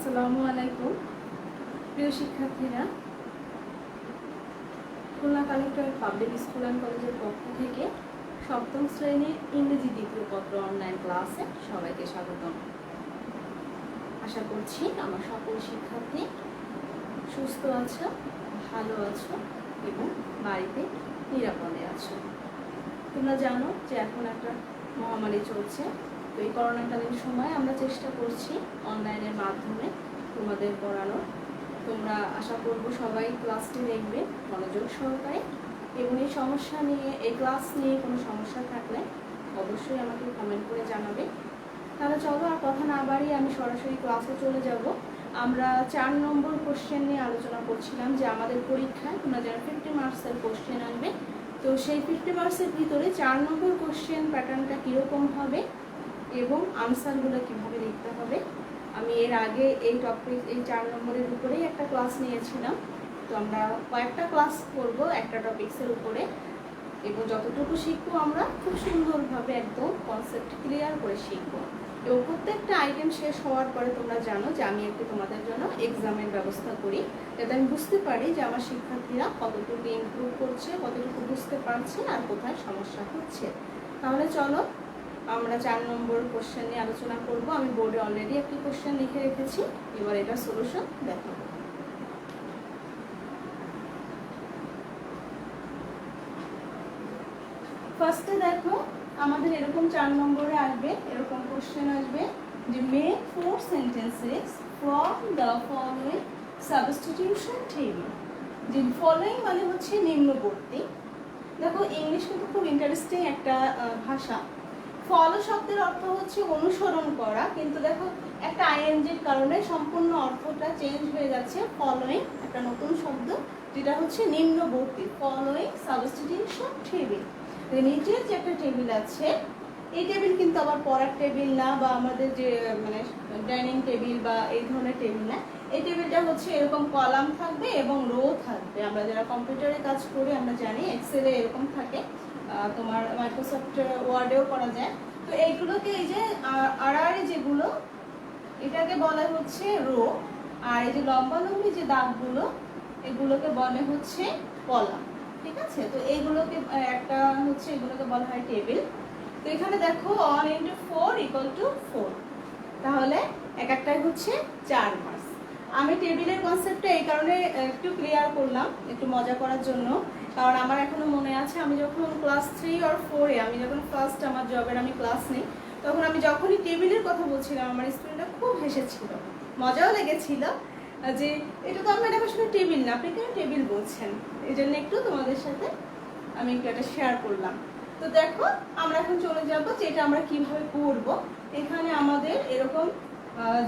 আসসালামু আলাইকুম প্রিয় শিক্ষার্থীরা, Khulna collectorate public school and কলেজের পক্ষ থেকে সপ্তম শ্রেণীর ইংরেজি দ্বিতীয় পত্র অনলাইন ক্লাসে সবাইকে স্বাগতম। আশা করছি আমার সকল শিক্ষার্থী সুস্থ আছো, ভালো আছো এবং বাড়িতে নিরাপদে আছো। তোমরা জানো যে এখন একটা মহামারী চলছে, তো এই করোনাকালীন সময় আমরা চেষ্টা করছি অনলাইনের মাধ্যমে তোমাদের পড়ানোর। তোমরা আশা করবো সবাই ক্লাসটি দেখবে মনোযোগ সহকারে এবং এই ক্লাস নিয়ে কোনো সমস্যা থাকলে অবশ্যই আমাকে কমেন্ট করে জানাবে। তাহলে চলো আর কথা না বাড়িয়ে আমি সরাসরি ক্লাসে চলে যাব। আমরা 4 নম্বর কোশ্চেন নিয়ে আলোচনা করছিলাম যে আমাদের পরীক্ষায় তোমরা যারা 50 মার্কসের কোশ্চেন আনবে, তো সেই 50 মার্কসের ভিতরে 4 নম্বর কোশ্চেন প্যাটার্নটা কীরকম হবে এবং আনসারগুলো কীভাবে লিখতে হবে। আমি এর আগে এই 4 নম্বরের উপরেই একটা ক্লাস নিয়েছিলাম, তো আমরা কয়েকটা ক্লাস করব একটা টপিক্সের উপরে এবং যতটুকু শিখবো আমরা খুব সুন্দরভাবে একদম কনসেপ্ট ক্লিয়ার করে শিখবো। এবং প্রত্যেকটা আইটেম শেষ হওয়ার পরে তোমরা জানো যে আমি একটু তোমাদের জন্য এক্সামের ব্যবস্থা করি, যাতে আমি বুঝতে পারি যে আমার শিক্ষার্থীরা কতটুকু ইমপ্রুভ করছে, কতটুকু বুঝতে পারছে আর কোথায় সমস্যা হচ্ছে। তাহলে চলো আমরা 4 নম্বর কোশ্চেন নিয়ে আলোচনা করব। আমি বোর্ডে অলরেডি একটি কোশ্চেন লিখে রেখেছি, এবার এটা সলিউশন দেখো। ফার্স্টে দেখো আমাদের এরকম 4 নম্বরে আসবে, এরকম কোশ্চেন আসবে যে make 4 sentences from the following substitution table. যে ফলোইং মানে হচ্ছে নিম্নবর্তী। দেখো ইংলিশ কিন্তু খুব ইন্টারেস্টিং একটা ভাষা। ফলো শব্দের অর্থ হচ্ছে অনুসরণ করা, কিন্তু দেখো একটা আইএনজির কারণে সম্পূর্ণ অর্থটা চেঞ্জ হয়ে যাচ্ছে। ফলোইং একটা নতুন শব্দ যেটা হচ্ছে নিম্নবর্তী, ফলোইং সাবস্টিটিউশন টেবিল। নিচের যে একটা টেবিল আছে, এই টেবিল কিন্তু আবার পড়ার টেবিল না বা আমাদের যে মানে ডাইনিং টেবিল বা এই ধরনের টেবিল না। এই টেবিলটা হচ্ছে এরকম কলাম থাকবে এবং রো থাকবে। আমরা যারা কম্পিউটারে কাজ করি আমরা জানি এক্সেলে এরকম থাকে, তোমার মাইক্রোসফট ওয়ার্ডেও করা যায়। তো এইগুলোকে এই যে আড়াআড়ি যেগুলো এটাকে বলা হচ্ছে রো, আর এই যে লম্বালম্বি যে দাগগুলো এগুলোকে বলে হচ্ছে কলাম। ঠিক আছে, তো এইগুলোকে একটা হচ্ছে এগুলোকে বলা হয় টেবিল। তো এখানে দেখো 1 × 4 = 4, তাহলে এক একটাই হচ্ছে 4 মার্কস। আমি টেবিলের কনসেপ্টটা এই কারণে একটু ক্লিয়ার করলাম, একটু মজা করার জন্য, কারণ আমার এখনো মনে আছে আমি যখন ক্লাস 3 আর 4 আমি যখন ফার্স্ট আমার জবের আমি ক্লাস নিই, তখন আমি যখনই টেবিলের কথা বলছিলাম আমার স্টুডেন্টরা খুব হেসেছিল, মজাও লেগেছিল যে এটা তো আমরা আসলে টেবিল না, আপনি কেন টেবিল বলছেন। এই জন্য একটু তোমাদের সাথে আমি একটু এটা শেয়ার করলাম। তো দেখো আমরা এখন চলে যাবো যে এটা আমরা কিভাবে করব। এখানে আমাদের এরকম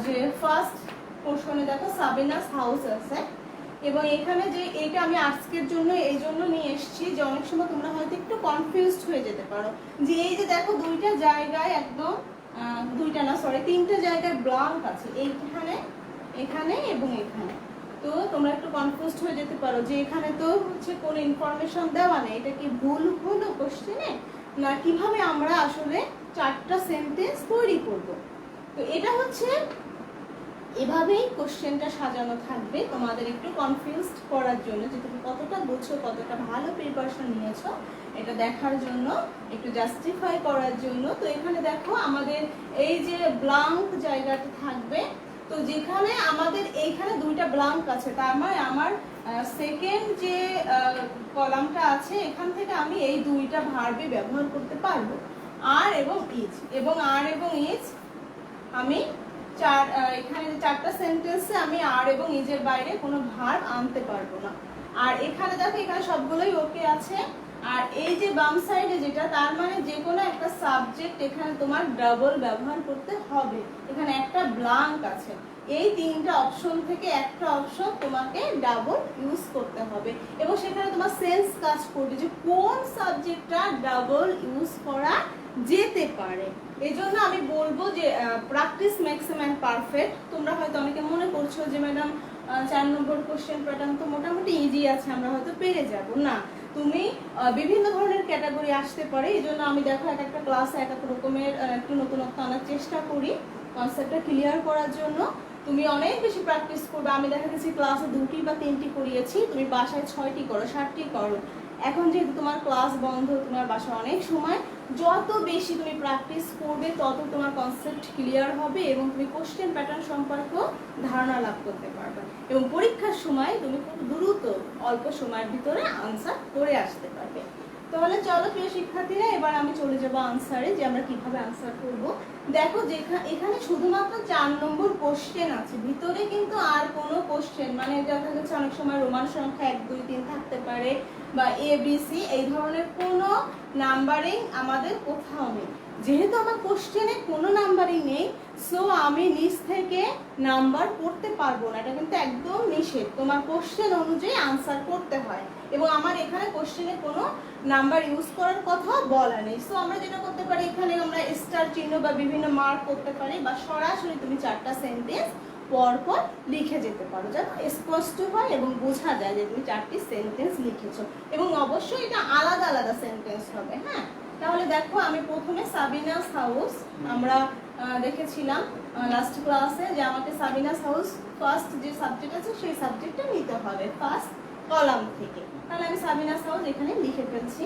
যে ফার্স্ট পোর্শনে দেখো সাবিনাস হাউস আছে, এবং এখানে যে এটা আমি আজকের জন্য এই জন্য নিয়ে এসেছি যে অনেক সময় তোমরা হয়তো একটু কনফিউজড হয়ে যেতে পারো যে এই যে দেখো দুইটা জায়গায় একদম তিনটা জায়গায় ব্ল্যাঙ্ক আছে, এইখানে, এখানে এবং এখানে। তো তোমরা একটু কনফিউজড হয়ে যেতে পারো যে এখানে তো হচ্ছে কোনো ইনফরমেশন দেওয়া নেই, এটা কি ভুল হলো কোশ্চেনে, না কিভাবে আমরা আসলে 4টা সেন্টেন্স তৈরি করব। তো এটা হচ্ছে এভাবেই কোশ্চেনটা সাজানো থাকবে তোমাদের একটু কনফিউজড করার জন্য, যে তুমি কতটা বুঝছো, কতটা ভালো প্রিপারেশন নিয়েছো এটা দেখার জন্য, একটু জাস্টিফাই করার জন্য। তো এখানে দেখো আমাদের এই যে ব্ল্যাঙ্ক জায়গাটা থাকবে, তো যেখানে আমাদের এইখানে দুইটা ব্ল্যাঙ্ক আছে, তার মানে আমার সেকেন্ড যে কলামটা আছে এখান থেকে আমি এই দুইটা ভার্বই ব্যবহার করতে পারবো, আর এবং ইজ। এবং আর এবং ইজ আমি এখানে 4টা সেন্টেন্সে আমি আর এবং ইজের বাইরে কোনো ভার্ব আনতে পারবো না। আর এখানে দেখো এখানে সবগুলোই ওকে আছে। আর এই যে বাম সাইডে যেটা, তার মানে যে কোনো একটা সাবজেক্ট এখানে তোমার ডাবল ব্যবহার করতে হবে। এখানে একটা ব্ল্যাঙ্ক আছে, এই 3টা অপশন থেকে একটা অপশন তোমাকে ডাবল ইউজ করতে হবে, এবং সেখানে তোমার সেন্স কাজ করবে যে কোন সাবজেক্টটা ডাবল ইউজ করা যেতে পারে। এই জন্য আমি বলবো যে practice makes a man perfect. তোমরা হয়তো অনেকে মনে করছো যে ম্যাডাম 4 নম্বর কোশ্চেন প্যাটার্ন তো মোটামুটি ইজি আছে, আমরা হয়তো পেরে যাব। না, তুমি বিভিন্ন ধরনের ক্যাটাগরি আসতে পারে। এই জন্য আমি দেখো এক একটা ক্লাসে এক এক রকমের একটু নতুনত্ব আনার চেষ্টা করি কনসেপ্টটা ক্লিয়ার করার জন্য। তো তুমি অনেক বেশি প্র্যাকটিস করবে। আমি দেখা গেছি ক্লাসে 2টি বা 3টি করিয়েছি, তুমি বাসায় 6টি করো, 7টি করো। এখন যেহেতু তোমার ক্লাস বন্ধ, তোমার বাসায় অনেক সময়, যত বেশি তুমি প্র্যাকটিস করবে তত তোমার কনসেপ্ট ক্লিয়ার হবে এবং তুমি কোশ্চেন প্যাটার্ন সম্পর্কেও ধারণা লাভ করতে পারবে এবং পরীক্ষার সময় তুমি খুব দ্রুত অল্প সময়ের ভিতরে আনসার করে আসতে পারবে। তাহলে চলো প্রিয় শিক্ষার্থীরা, এবার আমি চলে যাবো আনসারে, যে আমরা কিভাবে আনসার করব। দেখো এখানে শুধুমাত্র 4 নম্বর কোশ্চেন আছে, ভিতরে কিন্তু আর কোনো কোশ্চেন মানে দেখা যাচ্ছে অনেক সময় রোমান সংখ্যা 1 2 3 থাকতে পারে বা ABC, এই ধরনের কোনো নাম্বারিং আমাদের কোথাও নেই। যেহেতু আমার কোশ্চেনে কোনো নাম্বারিং নেই, সো আমি নিচ থেকে নাম্বার করতে পারবো না, এটা কিন্তু একদম নিষেধ। তোমার কোশ্চেন অনুযায়ী আনসার করতে হয় এবং আমার এখানে কোশ্চেনে কোনো নাম্বার ইউজ করার কথা বলা নেই। সো আমরা যেটা করতে পারি, এখানে আমরা স্টার চিহ্ন বা বিভিন্ন মার্ক করতে পারি বা সরাসরি তুমি 4টা সেন্টেন্স পরপর লিখে যেতে পারো, যাতে স্পষ্ট হয় এবং বোঝা যায় যে তুমি 4টি সেন্টেন্স লিখেছো এবং অবশ্যই এটা আলাদা আলাদা সেন্টেন্স হবে। হ্যাঁ, তাহলে দেখো আমি প্রথমে সাবিনাস হাউস, আমরা দেখেছিলাম লাস্ট ক্লাসে যে আমাকে সাবিনাস হাউস ফার্স্ট যে সাবজেক্ট আছে সেই সাবজেক্টটা নিতে হবে ফার্স্ট কলাম থেকে। তাহলে আমি সাবিনাস হাউস এখানে লিখে ফেলছি।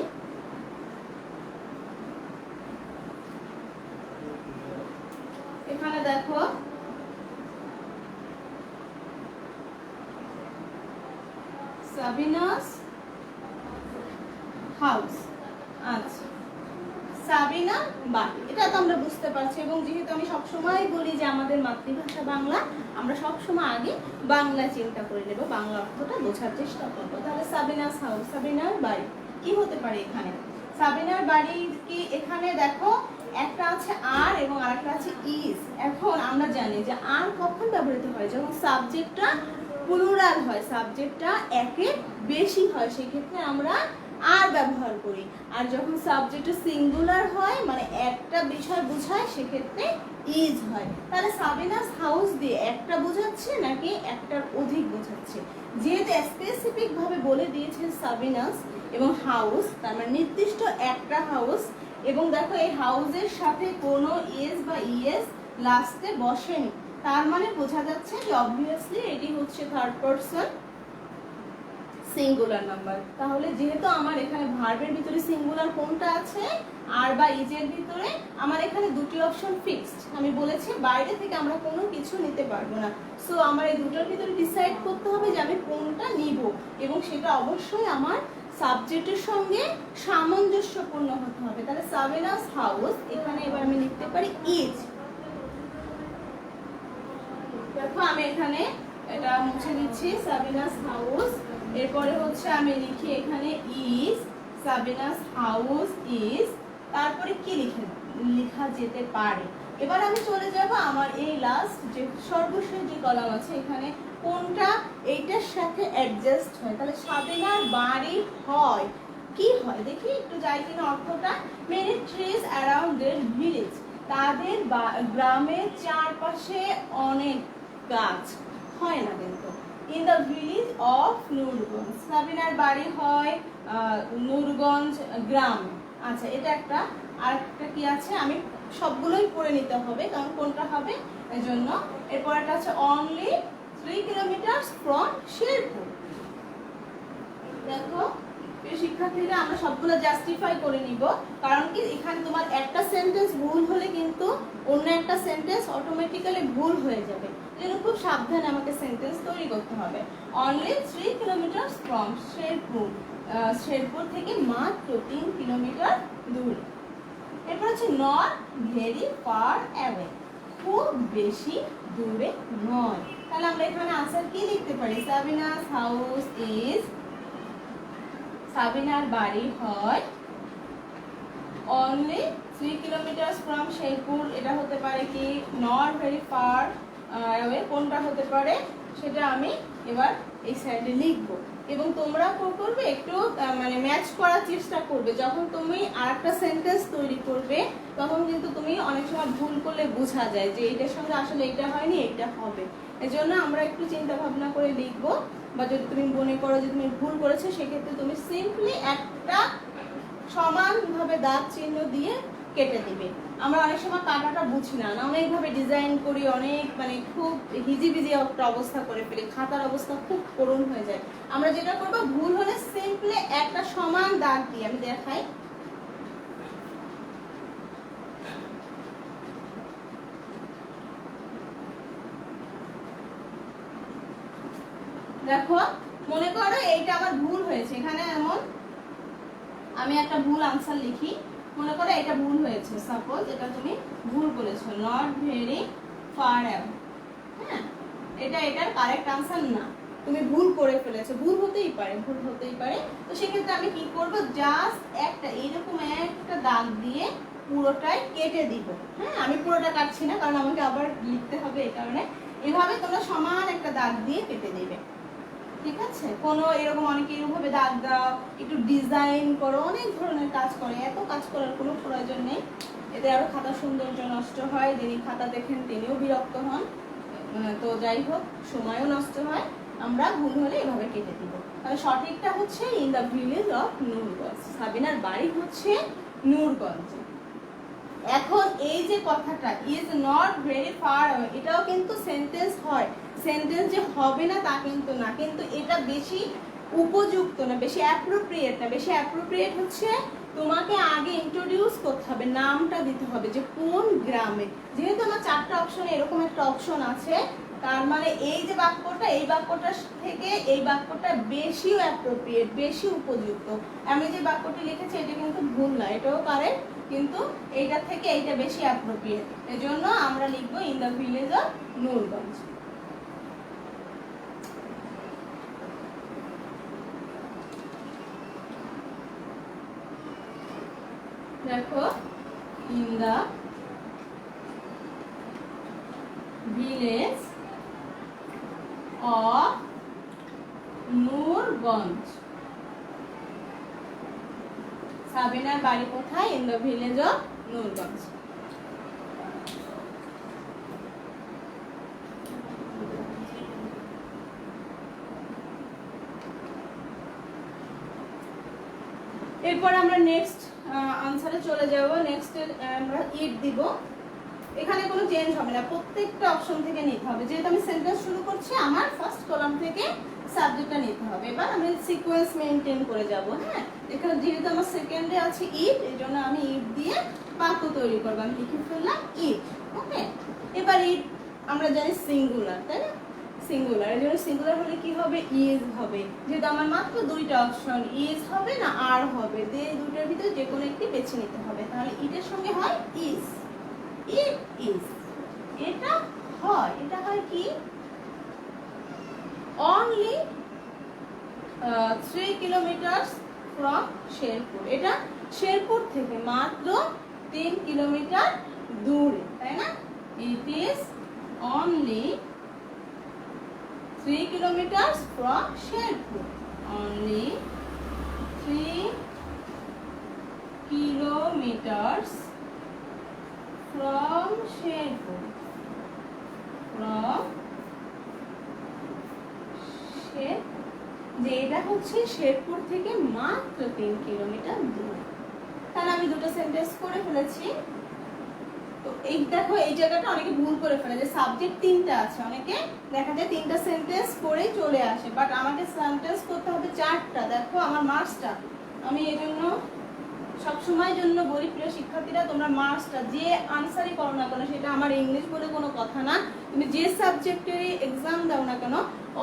এখানে দেখো সাবিনাস হাউস, আচ্ছা সাবিনা বাড়ি, এটা তো আমরা বুঝতে পারছি। এবং যেহেতু আমি সবসময় বলি যে আমাদের মাতৃভাষা বাংলা, আমরা সবসময় আগে বাংলা চিন্তা করে নেব, বাংলা অর্থটা বোঝার চেষ্টা করবো। তাহলে সাবিনাস হাউস, সাবিনার বাড়ি কি হতে পারে এখানে? সাবিনার বাড়ি কি, এখানে দেখো একটা আছে আর এবং আরেকটা আছে ইজ। এখন আমরা জানি যে আর কখন ব্যবহৃত হয়, যখন সাবজেক্টটা প্লুরাল হয়, সাবজেক্টটা একের বেশি হয়, সেক্ষেত্রে আমরা আর ব্যবহার করি। আর যখন সাবজেক্টটা সিঙ্গুলার হয়, মানে একটা বিষয় বোঝায়, সেক্ষেত্রে ইজ হয়। তাহলে সাবিনাস হাউস দিয়ে একটা বোঝাচ্ছে নাকি একটার অধিক বোঝাচ্ছে? যেহেতু স্পেসিফিক ভাবে বলে দিয়েছে সাবিনাস এবং হাউস, তার মানে নির্দিষ্ট একটা হাউস, এবং দেখো এই হাউসের সাথে কোনো এস বা ইএস লাস্টে বসেনি, তার মানে বোঝা যাচ্ছে যে অবভিয়াসলি এটি হচ্ছে থার্ড পারসন সিঙ্গুলার নাম্বার। তাহলে যেহেতু আমার এখানে ভার্বের ভিতরে সিঙ্গুলার কোনটা আছে, আর বা ইজের ভিতরে, আমার এখানে দুটি অপশন ফিক্সড। আমি বলেছি বাইরে থেকে আমরা কোনো কিছু নিতে পারবো না, সো আমার এই দুটোর ভিতরে ডিসাইড করতে হবে যে আমি কোনটা নিব এবং সেটা অবশ্যই আমার সাবজেক্টের সঙ্গে সামঞ্জস্যপূর্ণ হতে হবে। তাহলে সাবিনাস হাউস, এখানে এবার আমি লিখতে পারি ইজ। দেখো আমি এখানে এটা মুছে দিচ্ছি, সাবিনাস হাউস, এরপরে হচ্ছে আমি লিখি এখানে ইজ, সাবিনাস হাউস ইজ, তারপরে কি লেখা যেতে পারে। এবার আমি চলে যাব আমার এই লাস্ট যে সর্বশেষ যে কলাম আছে, এখানে কোনটা এইটার সাথে অ্যাডজাস্ট হয়। তাহলে সাবিনার বাড়ি হয়, কি হয় দেখি একটু যাই কিনা অর্থটা। Many trees around their village, তাদের গ্রামের চারপাশে অনেক গাছ হয় না কিন্তু। In the village of Nurganj, সাবিনার বাড়ি হয় নূরগঞ্জ গ্রাম। আচ্ছা এটা একটা, আর একটা কি আছে, আমি সবগুলোই পড়ে নিতে হবে কারণ কোনটা হবে এজন্য। এরপর একটা আছে অনলি 3 কিলোমিটার ফ্রম শেরপুর। দেখো শিক্ষার্থীরা আমরা সবগুলো জাস্টিফাই করে নিব, কারণ কি এখানে তোমার একটা সেন্টেন্স ভুল হলে কিন্তু অন্য একটা সেন্টেন্স অটোমেটিক্যালি ভুল হয়ে যাবে, যেন খুব সাবধানে আমাকে সেন্টেন্স তৈরি করতে হবে। Only 3 kilometre from Sherpur, Sherpur থেকে মাত্র 3 কিলোমিটার দূরে। এরপর হচ্ছে নট ভেরি ফার অ্যাওয়ে, খুব বেশি দূরে নয়। তাহলে আমরা এখানে আনসার কি লিখতে পারি? সাবিনাস হাউস ইজ, সাবিনার বাড়ি হয় অনলি 3 কিলোমিটার ফ্রম শেরপুর। এটা হতে পারে কি নট ভেরি ফার অ্যাওয়ে, কোনটা হতে পারে সেটা আমি এবার এই সাইডে লিখবো এবং তোমরা করবে একটু মানে ম্যাচ করার চেষ্টা করবে। যখন তুমি আরেকটা সেন্টেন্স তৈরি করবে তখন কিন্তু তুমি অনেক সময় ভুল করলে বোঝা যায় যে এইটার সঙ্গে আসলে এইটা হয়নি, এইটা হবে। এজন্য আমরা একটু চিন্তা ভাবনা করে লিখবো, বা যদি তুমি মনে করো যে তুমি ভুল করেছো সেক্ষেত্রে তুমি সিম্পলি একটা সমানভাবে দাগ চিহ্ন দিয়ে কেটে দিবে। আমরা অনেক সময় কাটাটা বুঝি না, অনেকভাবে ডিজাইন করি, অনেক মানে খুব হিজিবিজি একটা অবস্থা করে ফেলি, খাতার অবস্থা খুব করুণ হয়ে যায়। আমরা যেটা করবো, ভুল হলে সিম্পলি একটা সমান দাগ দিয়ে, আমি দেখাই, দেখো মনে করো এইটা আমার ভুল হয়েছে, এখানে এমন আমি একটা ভুল আনসার লিখি, মনে করো এটা ভুল হয়েছে, সাপোজ এটা তুমি ভুল বলেছো, নট ভেরি ফার অ্যাওয়ে, হ্যাঁ এটা এটার কারেক্ট আনসার না, তুমি ভুল করে ফেলেছো, ভুল হতেই পারে, ভুল হতেই পারে। তো সেক্ষেত্রে আমি কি করব, জাস্ট একটা এইরকম একটা দাগ দিয়ে পুরোটাই কেটে দিব। হ্যাঁ আমি পুরোটা কাটছি না, কারণ আমাকে আবার লিখতে হবে, এই কারণে এভাবে তোমরা সমান একটা দাগ দিয়ে কেটে দিবে, ঠিক আছে? কোনো এরকম অনেকে এরকমভাবে দাগ দাও, একটু ডিজাইন করো, অনেক ধরনের কাজ করে, এত কাজ করার কোনো প্রয়োজন নেই, এতে আরো খাতা সৌন্দর্য নষ্ট হয়, যিনি খাতা দেখেন তিনিও বিরক্ত হন, তো যাই হোক সময়ও নষ্ট হয়। আমরা ভুল হলে এভাবে কেটে দিব। তাহলে সঠিকটা হচ্ছে in the village of Nurganj, সাবিনার বাড়ি হচ্ছে নূরগঞ্জ। এখন এই যে কথাটা is not very far away, এটাও কিন্তু সেন্টেন্স হয়, সেন্টেন্স যে হবে না তা কিন্তু না, কিন্তু এটা বেশি উপযুক্ত না, বেশি অ্যাপ্রোপ্রিয়েট না। বেশি অ্যাপ্রোপ্রিয়েট হচ্ছে তোমাকে আগে ইন্ট্রোডিউস করতে হবে, নামটা দিতে হবে যে কোন গ্রামে। যেহেতু আমার 4টা অপশনে এরকম একটা অপশন আছে, তার মানে এই যে বাক্যটা, এই বাক্যটা থেকে এই বাক্যটা বেশি অ্যাপ্রোপ্রিয়েট, বেশি উপযুক্ত। আমি যে বাক্যটি লিখেছি এটা কিন্তু ভুল না, এটাও কারেক্ট, কিন্তু এইটা থেকে এইটা বেশি অ্যাপ্রোপ্রিয়েট, এজন্য আমরা লিখবো in the village of Nurganj. দেখো in the village of Nurganj, সাবিনার বাড়ি কোথায়? In the village of Nurganj. এরপর আমরা নেক্সট আনসারে চলে যাব। নেক্সট আমরা ইট দিব, এখানে কোনো চেঞ্জ হবে না, প্রত্যেকটা অপশন থেকে নিতে হবে। যেহেতু আমি সেন্টেন্স শুরু করছি, আমার ফার্স্ট কলাম থেকে সাবজেক্টটা নিতে হবে। এবার আমি সিকোয়েন্স মেনটেন করে যাব। হ্যাঁ এখানে যেহেতু আমার সেকেন্ডে আছে ইট, এই জন্য আমি ইট দিয়ে বাক্য তৈরি করবো। আমি লিখে ফেললাম ইট, ওকে। এবার ইট আমরা জানি সিঙ্গুলার, তাই না? সিঙ্গুলার, এর জন্য সিঙ্গুলার হলে কি হবে? ইজ হবে। যেহেতু আমার মাত্র 2টা অপশন, ইজ হবে না আর হবে, এই দুটোর ভিতরে যে কোনো একটি বেছে নিতে হবে। তাহলে ইটের সঙ্গে হয় ইজ, ইট ইজ। এটা হয় কি? অনলি 3 কিলোমিটার ফ্রম শেরপুর, এটা শেরপুর থেকে মাত্র 3 কিলোমিটার দূরে, তাই না? It is only 3 kilometers from Sherpur. Only 3 kilometers from Sherpur. যে এটা হচ্ছে শেরপুর থেকে মাত্র 3 কিলোমিটার দূর। তাহলে আমি দুটো সেন্টেন্স করে ফেলেছি। তো এই দেখো এই জায়গাটা অনেকে ভুল করে ফেলে যে সাবজেক্ট 3টা আছে, অনেকে দেখা যায় 3টা সেন্টেন্স করেই চলে আসে, বাট আমাকে সেন্টেন্স করতে হবে 4টা। দেখো আমার মার্কসটা, আমি এই জন্য সবসময় জন্য বলি প্রিয় শিক্ষার্থীরা, তোমরা মার্কসটা যে আনসারই করো না কেন, সেটা আমার ইংলিশ বলে কোনো কথা না, তুমি যে সাবজেক্টেরই এক্সাম দাও না কেন,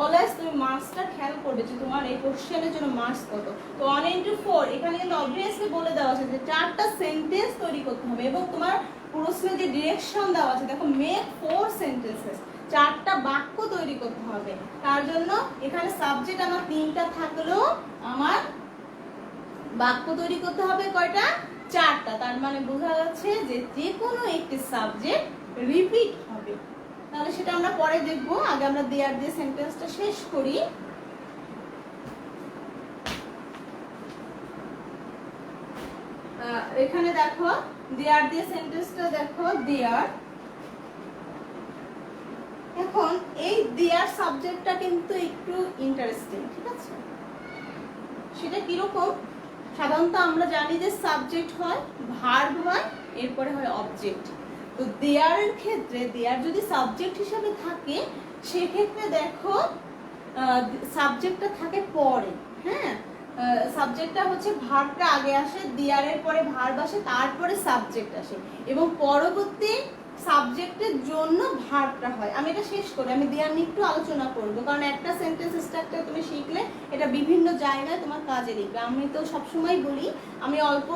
অলওয়েজ তুমি মার্কসটা খেয়াল করবে যে তোমার এই কোশ্চেনের জন্য মার্কস কত। তো 1 into 4 এখানে কিন্তু অবভিয়াসলি বলে দেওয়া আছে যে 4টা সেন্টেন্স তৈরি করতে হবে, এবং তোমার প্রশ্নে যে ডিরেকশন দেওয়া আছে, দেখো মেক 4 সেন্টেন্সেস, 4টা বাক্য তৈরি করতে হবে। তার জন্য এখানে সাবজেক্ট আমার 3টা থাকলেও আমার বাক্য তৈরি করতে হবে কয়টা? 4টা। তার মানে বোঝা যাচ্ছে যে যে কোনো একটি সাবজেক্ট রিপিট হবে। তাহলে সেটা আমরা পরে দেখবো, আগে আমরা দেয়ার দিয়ে সেন্টেন্সটা শেষ করি। এখানে দেখো দেয়ার দিয়ে সেন্টেন্সটা দেখো, দেয়ার। এখন এই দেয়ার সাবজেক্টটা কিন্তু একটু ইন্টারেস্টিং, ঠিক আছে? সেটা কিরকম সাধারণত আমরা জানি যে সাবজেক্ট হয়, ভার্ব হয়, এরপরে হয় অবজেক্ট। তো দেয়ারের ক্ষেত্রে দেয়ার যদি সাবজেক্ট হিসেবে থাকে সেক্ষেত্রে দেখো সাবজেক্টটা থাকে পরে, হ্যাঁ, সাবজেক্টটা হচ্ছে ভার্বটা আগে আসে, দেয়ারের পরে ভার্ব আসে, তারপরে সাবজেক্ট আসে এবং পরবর্তী সাবজেক্টের জন্য ভার্বটা হয়। আমি এটা শেষ করি, আমি দেয়ার নিয়ে একটু আলোচনা করব, কারণ একটা সেন্টেন্স স্ট্রাকচার তুমি শিখলে এটা বিভিন্ন জায়গায় তোমার কাজে লাগবে। আমি তো সবসময় বলি আমি অল্প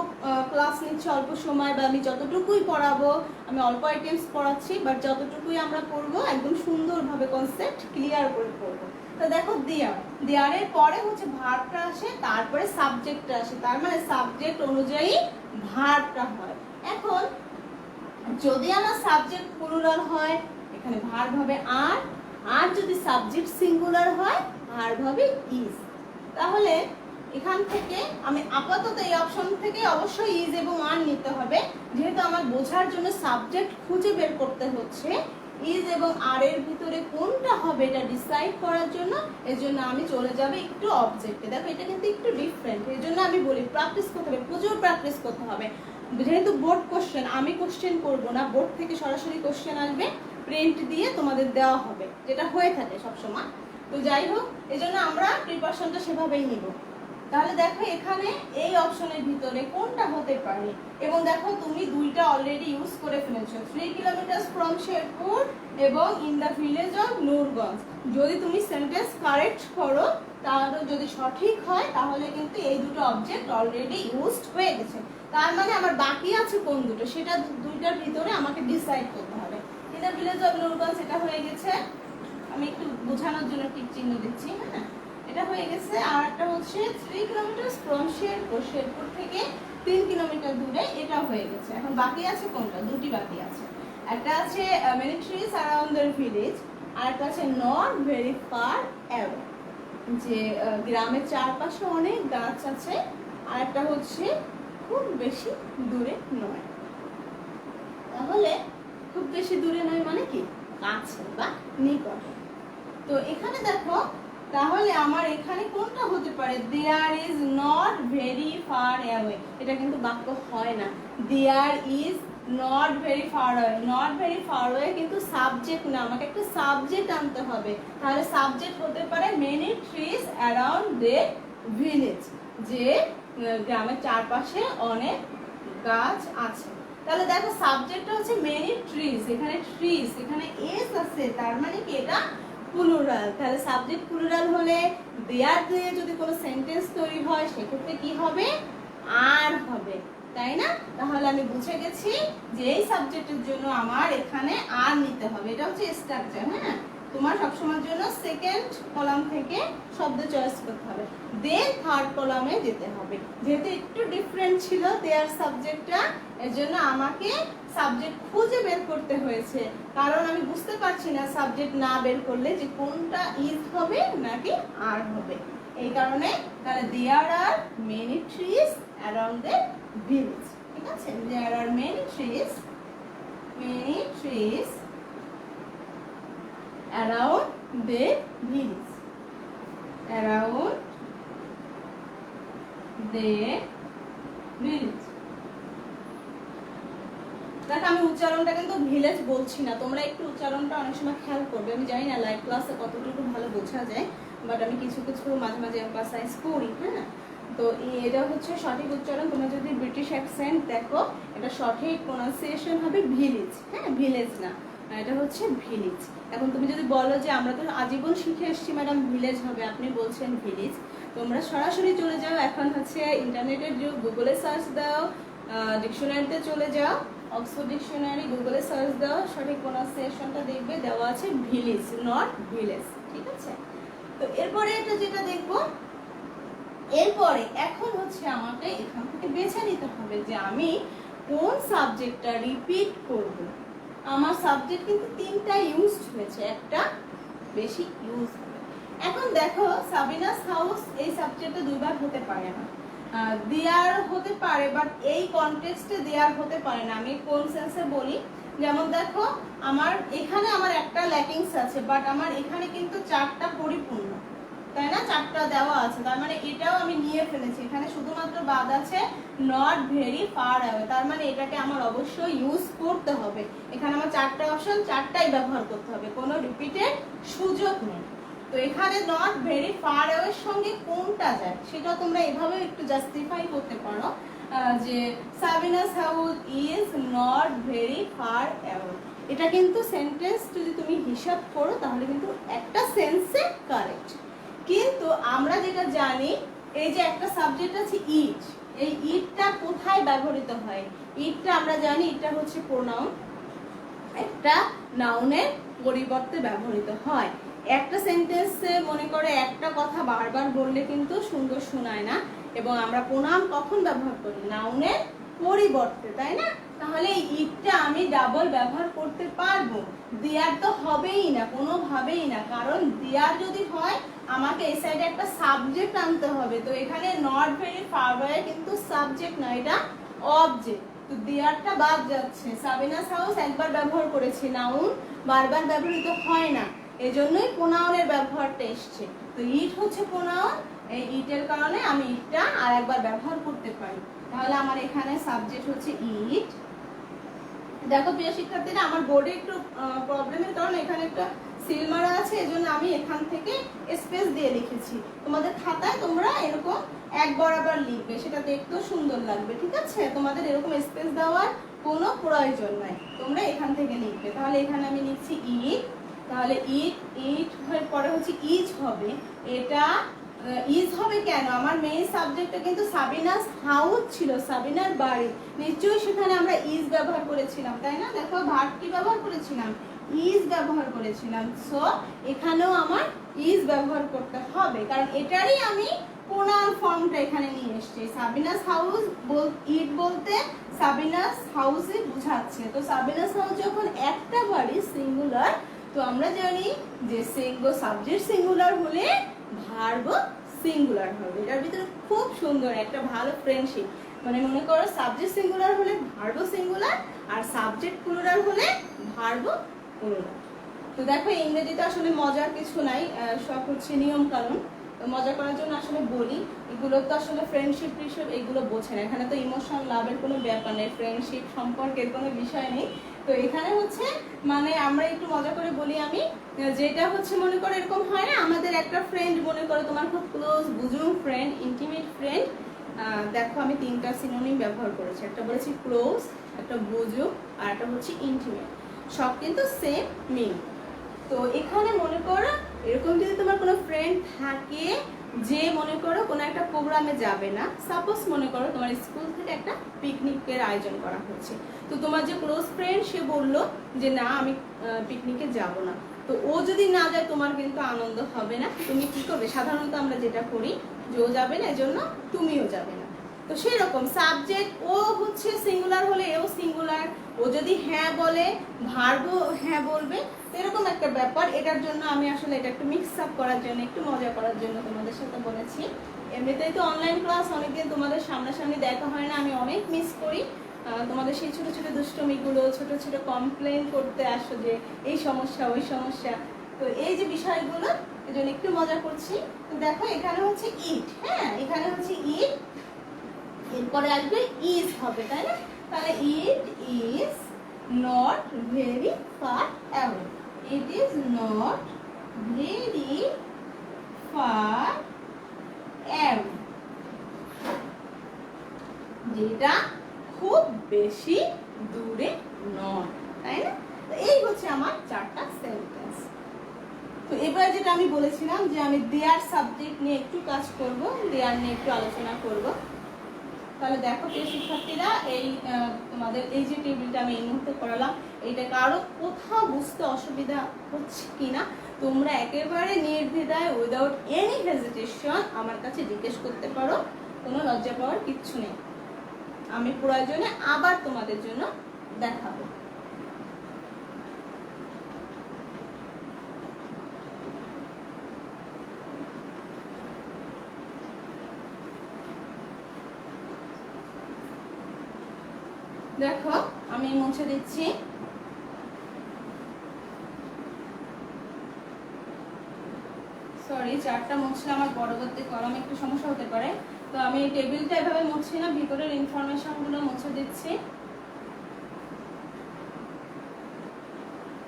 ক্লাস নিচ্ছি, অল্প সময়, বা আমি যতটুকুই পড়াবো, আমি অল্প আইটেমস পড়াচ্ছি, বাট যতটুকুই আমরা পড়বো একদম সুন্দরভাবে কনসেপ্ট ক্লিয়ার করে পড়বো। তো দেখো দেয়ার, দেয়ারের পরে হচ্ছে ভার্বটা আসে, তারপরে সাবজেক্টটা আসে, তার মানে সাবজেক্ট অনুযায়ী ভার্বটা হয়। এখন যদি আমার সাবজেক্ট প্লুরাল হয় এখানে ভার্ব হবে আর, আর যদি সাবজেক্ট সিঙ্গুলার হয় ভার্ব হবে ইজ। তাহলে এখান থেকে আমি আপাতত এই অপশন থেকে অবশ্যই ইজ এবং আর নিতে হবে, যেহেতু আমার বোঝার জন্য সাবজেক্ট খুঁজে বের করতে হচ্ছে। ইজ এবং আর এর ভিতরে কোনটা হবে এটা ডিসাইড করার জন্য এজন্য আমি চলে যাব একটু অবজেক্টে। দেখো এটা কিন্তু একটু ডিফারেন্ট, এজন্য আমি বলি প্র্যাকটিস করতে হবে, প্রচুর প্র্যাকটিস করতে হবে। যেহেতু বোর্ড কোশ্চেন, আমি কোশ্চেন করব না, বোর্ড থেকে সরাসরি কোশ্চেন আসবে, প্রিন্ট দিয়ে তোমাদের দেওয়া হবে, যেটা হয়ে থাকে সবসময়। তো যাই হোক, এজন্য আমরা প্রিপারেশনটা সেভাবেই নিব। তাহলে দেখো এখানে এই অপশনের ভিতরে কোনটা হতে পারে, এবং দেখো তুমি দুইটা অলরেডি ইউজ করে ফেলেছো, 3 কিলোমিটার ফ্রম শেরপুর এবং in the village of Nurganj. যদি তুমি সেন্টেন্স কারেক্ট করো, তাহলে যদি সঠিক হয় তাহলে কিন্তু এই দুটো অবজেক্ট অলরেডি ইউজড হয়ে গেছে। তার মানে আমার বাকি আছে কোন দুটো, সেটা দুইটার ভিতরে আমাকে ডিসাইড করতে হবে। In the village of Nurganj এটা হয়ে গেছে, আমি একটু বোঝানোর জন্য টিক চিহ্ন দিচ্ছি, হ্যাঁ এটা হয়ে গেছে। আর একটা হচ্ছে 3 কিলোমিটার ফ্রম শেরপুর, শেরপুর থেকে 3 কিলোমিটার দূরে, এটা হয়ে গেছে। এখন বাকি আছে কোনটা, দুটি বাকি আছে। একটা আছে many trees around the village, আর একটা আছে নট ভেরি ফার অ্যাওয়ে, যে গ্রামের চারপাশে অনেক গাছ আছে, আর একটা হচ্ছে খুব বেশি দূরে নয়। তাহলে খুব বেশি দূরে নয় মানে কি, কাছে বা নিকট। তো এখানে দেখো তাহলে আমার এখানে কোনটা হতে পারে, there is not very far away, এটা কিন্তু বাক্য হয় না। There is not very far away, not very far away কিন্তু সাবজেক্ট না, আমাকে একটা সাবজেক্ট আনতে হবে। তাহলে সাবজেক্ট হতে পারে many trees around the village, যে গ্রামের চারপাশে অনেক গাছ আছে। তাহলে দেখো সাবজেক্টটা হচ্ছে মেনি ট্রিজ, এখানে ট্রিজ, এখানে এস আছে, তার মানে কি এটা প্লুরাল। তাহলে সাবজেক্ট প্লুরাল হলে দেয়ার দিয়ে যদি কোনো সেন্টেন্স তৈরি হয় সেক্ষেত্রে কি হবে, আর হবে, তাই না? তাহলে আমি বুঝে গেছি যে এই সাবজেক্টের জন্য আমার এখানে আর নিতে হবে। এটা হচ্ছে স্ট্রাকচার, হ্যাঁ তোমার সবসময়ের জন্য সেকেন্ড কলাম থেকে শব্দ চয়েস করতে হবে, দেন থার্ড কলামে যেতে হবে। যেহেতু একটু ডিফারেন্ট ছিল দেয়ার সাবজেক্টটা, এর জন্য আমাকে সাবজেক্ট খুঁজে বের করতে হয়েছে, কারণ আমি বুঝতে পারছি না সাবজেক্ট না বের করলে যে কোনটা ইজ হবে নাকি আর হবে। এই কারণে তাহলে there are many trees around the village, ঠিক আছে, there are many trees around the village, around the village। দেখো আমি উচ্চারণটা কিন্তু ভিলেজ বলছি না, তোমরা একটু উচ্চারণটা অনেক সময় খেয়াল করবে। আমি জানি না লাইভ ক্লাসে কতটুকু ভালো বোঝা যায়, বাট আমি কিছু কিছু মাঝে মাঝে এমফাসাইজ করি, হ্যাঁ। তো এটা হচ্ছে সঠিক উচ্চারণ। তোমরা যদি ব্রিটিশ অ্যাকসেন্ট দেখো, এটা সঠিক প্রোনাউন্সিয়েশন হবে ভিলেজ, হ্যাঁ ভিলেজ না, এটা হচ্ছে ভিলেজ। এখন তুমি যদি বলো যে আমরা তো আজীবন শিখে এসেছি ম্যাডাম ভিলেজ হবে, আপনি বলছেন ভিলেজ, তোমরা সরাসরি চলে যাও, এখন হচ্ছে ইন্টারনেটের যুগ, গুগলে সার্চ দাও, ডিকশনারিতে চলে যাও, অক্সফোর্ড ডিকশনারি, গুগলে সার্চ দাও, সঠিক প্রোনাউন্সিয়েশনটা দেখবে দেওয়া আছে ভিলেজ, নট ভিলেজ, ঠিক আছে। তো এরপরে এটা যেটা দেখবো, এরপরে এখন হচ্ছে আমাকে এখান থেকে বেছে নিতে হবে যে আমি কোন সাবজেক্টটা রিপিট করব। আমার সাবজেক্ট কিন্তু তিনটা ইউজ হয়েছে, একটা বেশি ইউজ হবে। এখন দেখো সাবিনাস হাউস, এই সাবজেক্টটা দুইবার হতে পারে না, দেয়ার হতে পারে, বাট এই কনটেক্সটে দেয়ার হতে পারে না। আমি কোন সেন্সে বলি, যেমন দেখো আমার এখানে আমার একটা ল্যাকিংস আছে, বাট আমার এখানে কিন্তু চারটা পরিপূর্ণ, তাই না? 4টা দেওয়া আছে, তার মানে এটাও আমি নিয়ে ফেলেছি। এখানে শুধুমাত্র বাদ আছে নট ভেরি ফার অ্যাওয়ে, তার মানে এটাকে আমার অবশ্যই ইউজ করতে হবে। এখানে আমার 4টা অপশন, 4টাই ব্যবহার করতে হবে, কোনো রিপিটের সুযোগ নেই। তো এখানে নট ভেরি ফার অ্যাওয়ের সঙ্গে কোনটা যায় সেটা তোমরা এভাবে একটু জাস্টিফাই করতে পারো যে Sabinus house is not very far away. এটা কিন্তু সেন্টেন্স যদি তুমি হিসাব করো তাহলে কিন্তু একটা সেন্সে কারেক্ট। কিন্তু আমরা যেটা জানি, এই যে একটা সাবজেক্ট আছে ইট, এই ইটটা কোথায় ব্যবহৃত হয়? ইটটা আমরা জানি এটা হচ্ছে প্রোনাউন, একটা নাউনের পরিবর্তে ব্যবহৃত হয়। একটা সেন্টেন্সে মনে করে একটা কথা বারবার বললে কিন্তু সুন্দর শোনায় না, এবং আমরা প্রোনাউন কখন ব্যবহার করি? নাউনের পরিবর্তে, তাই না? তাহলে এই ইটটা আমি ডাবল ব্যবহার করতে পারবো, দেয়ার তো হবেই না, কোনোভাবেই না, কারণ দেয়ার যদি হয় আমাকে এই সাইডে একটা সাবজেক্ট আনতে হবে। তো এখানে নট ভেরি ফার অ্যাওয়ে কিন্তু সাবজেক্ট না, এটা অবজেক্ট। তো দেয়ারটা বাদ যাচ্ছে। সাবিনাস হাউস একবার ব্যবহার করেছি, নাউন বারবার ব্যবহৃত হয় না, এজন্যই প্রোনাউনের ব্যবহারটা এসছে। তো ইট হচ্ছে প্রোনাউন, এই ইটের কারণে আমি ইটটা আর একবার ব্যবহার করতে পারি। তাহলে আমার এখানে সাবজেক্ট হচ্ছে ইট। দেখো প্রিয় শিক্ষার্থীরা, আমার বোর্ডে একটু প্রবলেমের কারণে এখানে একটা সিল মারা আছে, এজন্য আমি এখান থেকে স্পেস দিয়ে লিখেছি। তোমাদের খাতায় তোমরা এরকম এক বরাবর লিখবে, সেটা দেখতেও সুন্দর লাগবে, ঠিক আছে? তোমাদের এরকম স্পেস দেওয়ার কোনো প্রয়োজন নাই, তোমরা এখান থেকে লিখবে। তাহলে এখানে আমি লিখছি ইট, তাহলে ইট, ইট হয়ে পরে হচ্ছে ইজ হবে। এটা ইজ হবে কেন? আমার মেইন সাবজেক্টে কিন্তু সাবিনাস হাউস ছিল, সাবিনার বাড়ি, নিশ্চয়ই সেখানে আমরা ইজ ব্যবহার করেছিলাম, তাই না? দেখো ভার্ব কি ব্যবহার করেছিলাম? ইজ ব্যবহার করেছিলাম। সো এখানেও আমার ইজ ব্যবহার করতে হবে, কারণ এটারই আমি প্রোনাউন ফর্মটা এখানে নিয়ে এসেছি। সাবিনাস হাউস ইট বলতে সাবিনাস হাউসে বোঝাচ্ছে। তো সাবিনাস হাউস যখন একটা বাড়ি সিঙ্গুলার, তো আমরা জানি যে সাবজেক্ট সিঙ্গুলার হলে ভার্ব সিঙ্গুলার হবে। এটার ভিতরে খুব সুন্দর একটা ভালো ফ্রেন্ডশিপ, মানে মনে করো সাবজেক্ট সিঙ্গুলার হলে ভার্ব সিঙ্গুলার, আর সাবজেক্ট প্লুরাল হলে ভার্ব প্লুরাল। তো দেখো ইংরেজিতে আসলে মজার কিছু নাই, সব হচ্ছে নিয়ম কানুন, মজা করার জন্য আসলে বলি। এগুলো তো আসলে ফ্রেন্ডশিপ টিশিপ এগুলো বোঝে না, এখানে তো ইমোশন লাভের কোনো ব্যাপার নেই, ফ্রেন্ডশিপ সম্পর্কের কোনো বিষয় নেই। তো এখানে হচ্ছে মানে আমরা একটু মজা করে বলি, আমি যেটা হচ্ছে মনে করো এরকম হয় না, আমাদের একটা ফ্রেন্ড মনে করো তোমার খুব ক্লোজ বুজুং ফ্রেন্ড, ইন্টিমেট ফ্রেন্ড। দেখো আমি 3টা সিনোনিম ব্যবহার করেছি, একটা বলেছি ক্লোজ, একটা বুজুং, আর একটা হচ্ছে ইন্টিমেট, সব কিন্তু সেম মিনিং। তো এখানে মনে করো এরকম যদি তোমার কোনো ফ্রেন্ড থাকে যে মনে করো কোনো একটা প্রোগ্রামে যাবে না, সাপোজ মনে করো তোমার স্কুল থেকে একটা পিকনিকের আয়োজন করা হচ্ছে, তো তোমার যে ক্লোজ ফ্রেন্ড সে বললো যে না আমি পিকনিকে যাব না, তো ও যদি না যায় তোমার কিন্তু আনন্দ হবে না। তুমি কি করবে? সাধারণত আমরা যেটা করি যে ও যাবে না এজন্য তুমিও যাবে না। তো সেরকম সাবজেক্ট ও হচ্ছে সিঙ্গুলার হলে এও সিঙ্গুলার, ও যদি হ্যাঁ বলে ভার্বও হ্যাঁ বলবে, এরকম একটা ব্যাপার। এটার জন্য আমি আসলে এটা একটু মিক্স আপ করার জন্য, একটু মজা করার জন্য তোমাদের সাথে বলেছি। এমনিতেই তো অনলাইন ক্লাস অনেকদিন তোমাদের সামনাসামনি দেখা হয় না, আমি অনেক মিস করি তোমাদের সেই ছোটো ছোটো দুষ্টমিগুলো, ছোটো ছোটো কমপ্লেন করতে আসো যে এই সমস্যা ওই সমস্যা। তো এই যে বিষয়গুলো এই জন্য একটু মজা করছি। তো দেখো এখানে হচ্ছে ইট, হ্যাঁ এখানে হচ্ছে ইট, এরপরে আসবে ইজ হবে, তাই না? তাহলে it is not very far away, it is not very far away, যেটা খুব বেশি দূরে নয়, তাই না? তো এই হচ্ছে আমার 4টা সেন্টেন্স। তো এবার যেটা আমি বলেছিলাম যে আমি দেয়ার সাবজেক্ট নিয়ে একটু কাজ করব, দেয়ার নিয়ে একটু আলোচনা করব। তাহলে দেখো প্রিয় শিক্ষার্থীরা, এই তোমাদের এই যে টেবিলটা আমি এই মুহূর্তে করালাম, এইটা কারো কোথাও বুঝতে অসুবিধা হচ্ছে কিনা তোমরা একেবারে নির্দ্বিধায় উইদাউট এনি হেজিটেশন আমার কাছে জিজ্ঞেস করতে পারো, কোনো লজ্জা পাওয়ার কিচ্ছু নেই। আমি প্রয়োজনে আবার তোমাদের জন্য দেখাবো। দেখো আমি মুছে দিচ্ছি। সরি সরি চার্টটা মুছলে আমার পরবর্তী কলমে একটু সমস্যা হতে পারে, তো আমি টেবিলটা এভাবে মুছছি না, ভিতরের ইনফরমেশনগুলো মুছে দিচ্ছি।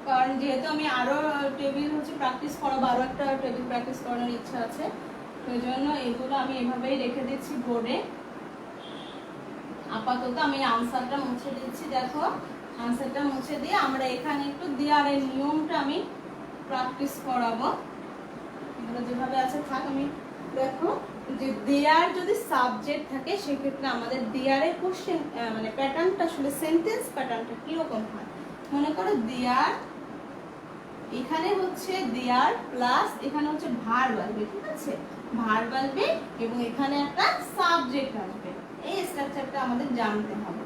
কারণ যেহেতু আমি আরও টেবিল হচ্ছে প্র্যাকটিস করাবো, আরও একটা টেবিল প্র্যাকটিস করানোর ইচ্ছা আছে, ওই জন্য এগুলো আমি এভাবেই রেখে দিচ্ছি বোর্ডে। আপাতত আমি আনসারটা মুছে দিচ্ছি। দেখো আনসারটা মুছে দিয়ে আমরা এখানে একটু দেয়ারের নিয়মটা আমি প্র্যাকটিস করাবো। এগুলো যেভাবে আছে থাক। আমি দেখো যে দেয়ার যদি সাবজেক্ট থাকে সেক্ষেত্রে আমাদের দেয়ারের কোশ্চেন মানে প্যাটার্নটা আসলে সেন্টেন্স প্যাটার্নটা কিরকম হয়। মনে করো দেয়ার, এখানে হচ্ছে দেয়ার প্লাস এখানে হচ্ছে ভার্ব আসবে, ঠিক আছে, ভার্ব আসবে এবং এখানে একটা সাবজেক্ট আসবে। এই স্ট্রাকচারটা আমাদের জানতে হবে।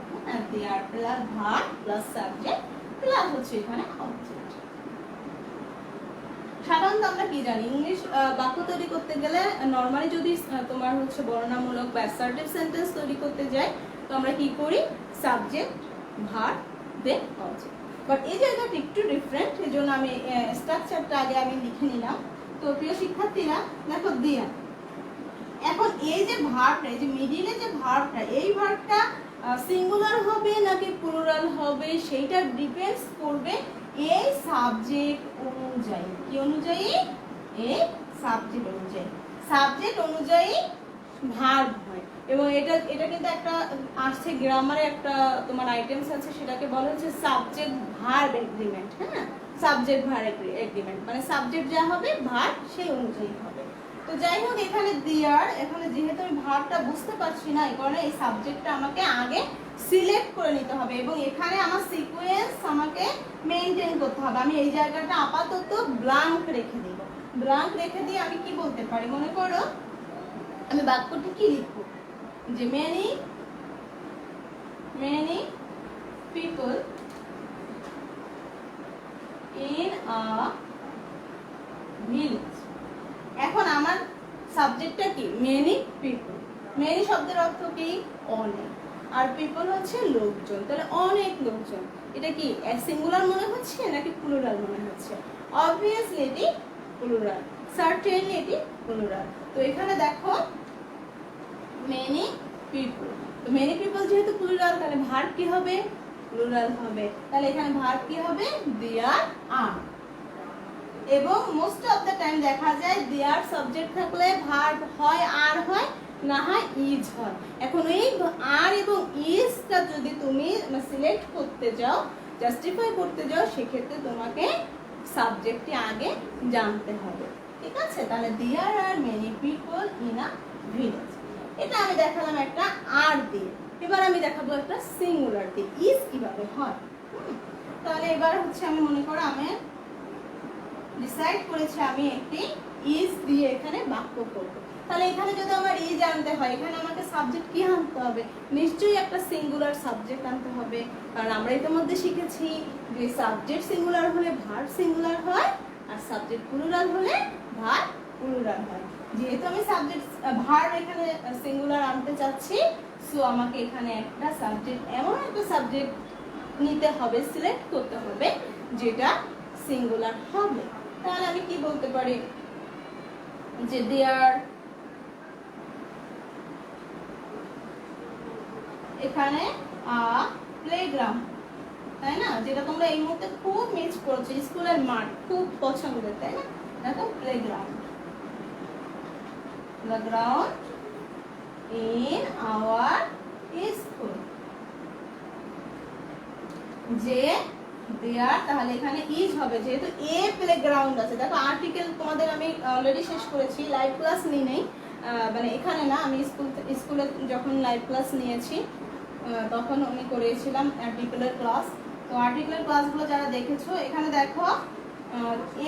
There plus verb plus subject plus হচ্ছে এখানে অবজেক্ট। সাধারণত আমরা কি জানি, ইংলিশ বাক্য তৈরি করতে গেলে নর্মালি যদি তোমার হচ্ছে বর্ণনামূলক বা অ্যাসার্টিভ সেন্টেন্স তৈরি করতে যাই, তো আমরা কি করি, subject verb then object. But এই জায়গাটা একটু ডিফারেন্ট, এই জন্য আমি স্ট্রাকচারটা আগে আমি লিখে নিলাম। তো প্রিয় শিক্ষার্থীরা দেখো দেয়ার, এখন এই যে ভার্বটা, এই যে মিডিলে যে ভার্বটা, এই ভার্বটা সিঙ্গুলার হবে নাকি প্লুরাল হবে সেইটা ডিপেন্ডস করবে এই সাবজেক্ট অনুযায়ী। কি অনুযায়ী? এই সাবজেক্ট অনুযায়ী। সাবজেক্ট অনুযায়ী ভার্ব হয় এবং এটা কিন্তু একটা আসছে গ্রামারে একটা তোমার আইটেমস আছে, সেটাকে বলা হচ্ছে সাবজেক্ট ভার্ব এগ্রিমেন্ট। হ্যাঁ, সাবজেক্ট ভার্ব এগ্রিমেন্ট মানে সাবজেক্ট যা হবে ভার্ব সেই অনুযায়ী হবে। তো যাই হোক এখানে দেয়ার, এখানে যেহেতু আমি ভার্বটা বুঝতে পারছি না, এই কারণে এই সাবজেক্টটা আমাকে আগে সিলেক্ট করে নিতে হবে এবং এখানে আমার সিকোয়েন্স আমাকে মেইনটেইন করতে হবে। আমি এই জায়গাটা আপাতত ব্ল্যাঙ্ক রেখে দিব। ব্ল্যাঙ্ক রেখে দিয়ে আমি কি বলতে পারি, মনে করো আমি বাক্যটি কি লিখবো, যে many people in a village. এখন আমার সাবজেক্টটা কি, মেনি পিপল। মেনি শব্দের অর্থ কি, অনেক, আর পিপল হচ্ছে লোকজন, তাহলে অনেক লোকজন। এটা কি সিঙ্গুলার মনে হচ্ছে নাকি প্লুরাল মনে হচ্ছে? অবভিয়াসলি এটি প্লুরাল, সার্টেনলি এটি প্লুরাল। তো এখানে দেখো মেনি পিপল, তো মেনি পিপল যেহেতু প্লুরাল তাহলে ভার্ব কি হবে, প্লুরাল হবে। তাহলে এখানে ভার্ব কি হবে, দেয়ার আর। এবং মোস্ট অফ দ্য টাইম দেখা যায় দেয়ার সাবজেক্ট থাকলে ভার্ব হয় আর হয়, না হয় ইজ হয়। এখন এই আর এবং ইজটা যদি তুমি সিলেক্ট করতে যাও, জাস্টিফাই করতে যাও, সেক্ষেত্রে তোমাকে সাবজেক্টটি আগে জানতে হবে, ঠিক আছে। তাহলে there are many people in a village, এটা আমি দেখালাম একটা আর দিয়ে। এবার আমি দেখাবো একটা সিঙ্গুলার দিয়ে ইজ কিভাবে হয়। তাহলে এবার হচ্ছে আমি মনে করো আমি ডিসাইড করেছি আমি একটি ইজ দিয়ে এখানে বাক্য করব। তাহলে এখানে যদি আমার ইজ আনতে হয়, এখানে আমাকে সাবজেক্ট কি আনতে হবে, নিশ্চয়ই একটা সিঙ্গুলার সাবজেক্ট আনতে হবে। কারণ আমরা ইতিমধ্যে শিখেছি যে সাবজেক্ট সিঙ্গুলার হলে ভার্ব সিঙ্গুলার হয়, আর সাবজেক্ট প্লুরাল হলে ভার্ব প্লুরাল হয়। যেহেতু আমি সাবজেক্ট ভার্ব এখানে সিঙ্গুলার আনতে চাচ্ছি, সো আমাকে এখানে একটা সাবজেক্ট, এমন একটা সাবজেক্ট নিতে হবে, সিলেক্ট করতে হবে যেটা সিঙ্গুলার হবে। তাহলে আমি কি বলতে পারি, যে দেয়ার, এখানে প্লেগ্রাউন্ড, তাই না, যেটা তোমরা এই মুহূর্তে খুব মিস করছো, স্কুলের মাঠ খুব পছন্দের, তাই না। দেখো playground, playground in our school. যে দেয়ার, তাহলে এখানে ইজ হবে, যেহেতু এ প্লেগ্রাউন্ড আছে। দেখো আর্টিকেল তোমাদের আমি অলরেডি শেষ করেছি, লাইভ ক্লাস নিই নেই, মানে এখানে না, আমি স্কুলে যখন লাইভ ক্লাস নিয়েছি তখন আমি করেছিলাম আর্টিকেলের ক্লাস। তো আর্টিকেলের ক্লাসগুলো যারা দেখেছো, এখানে দেখো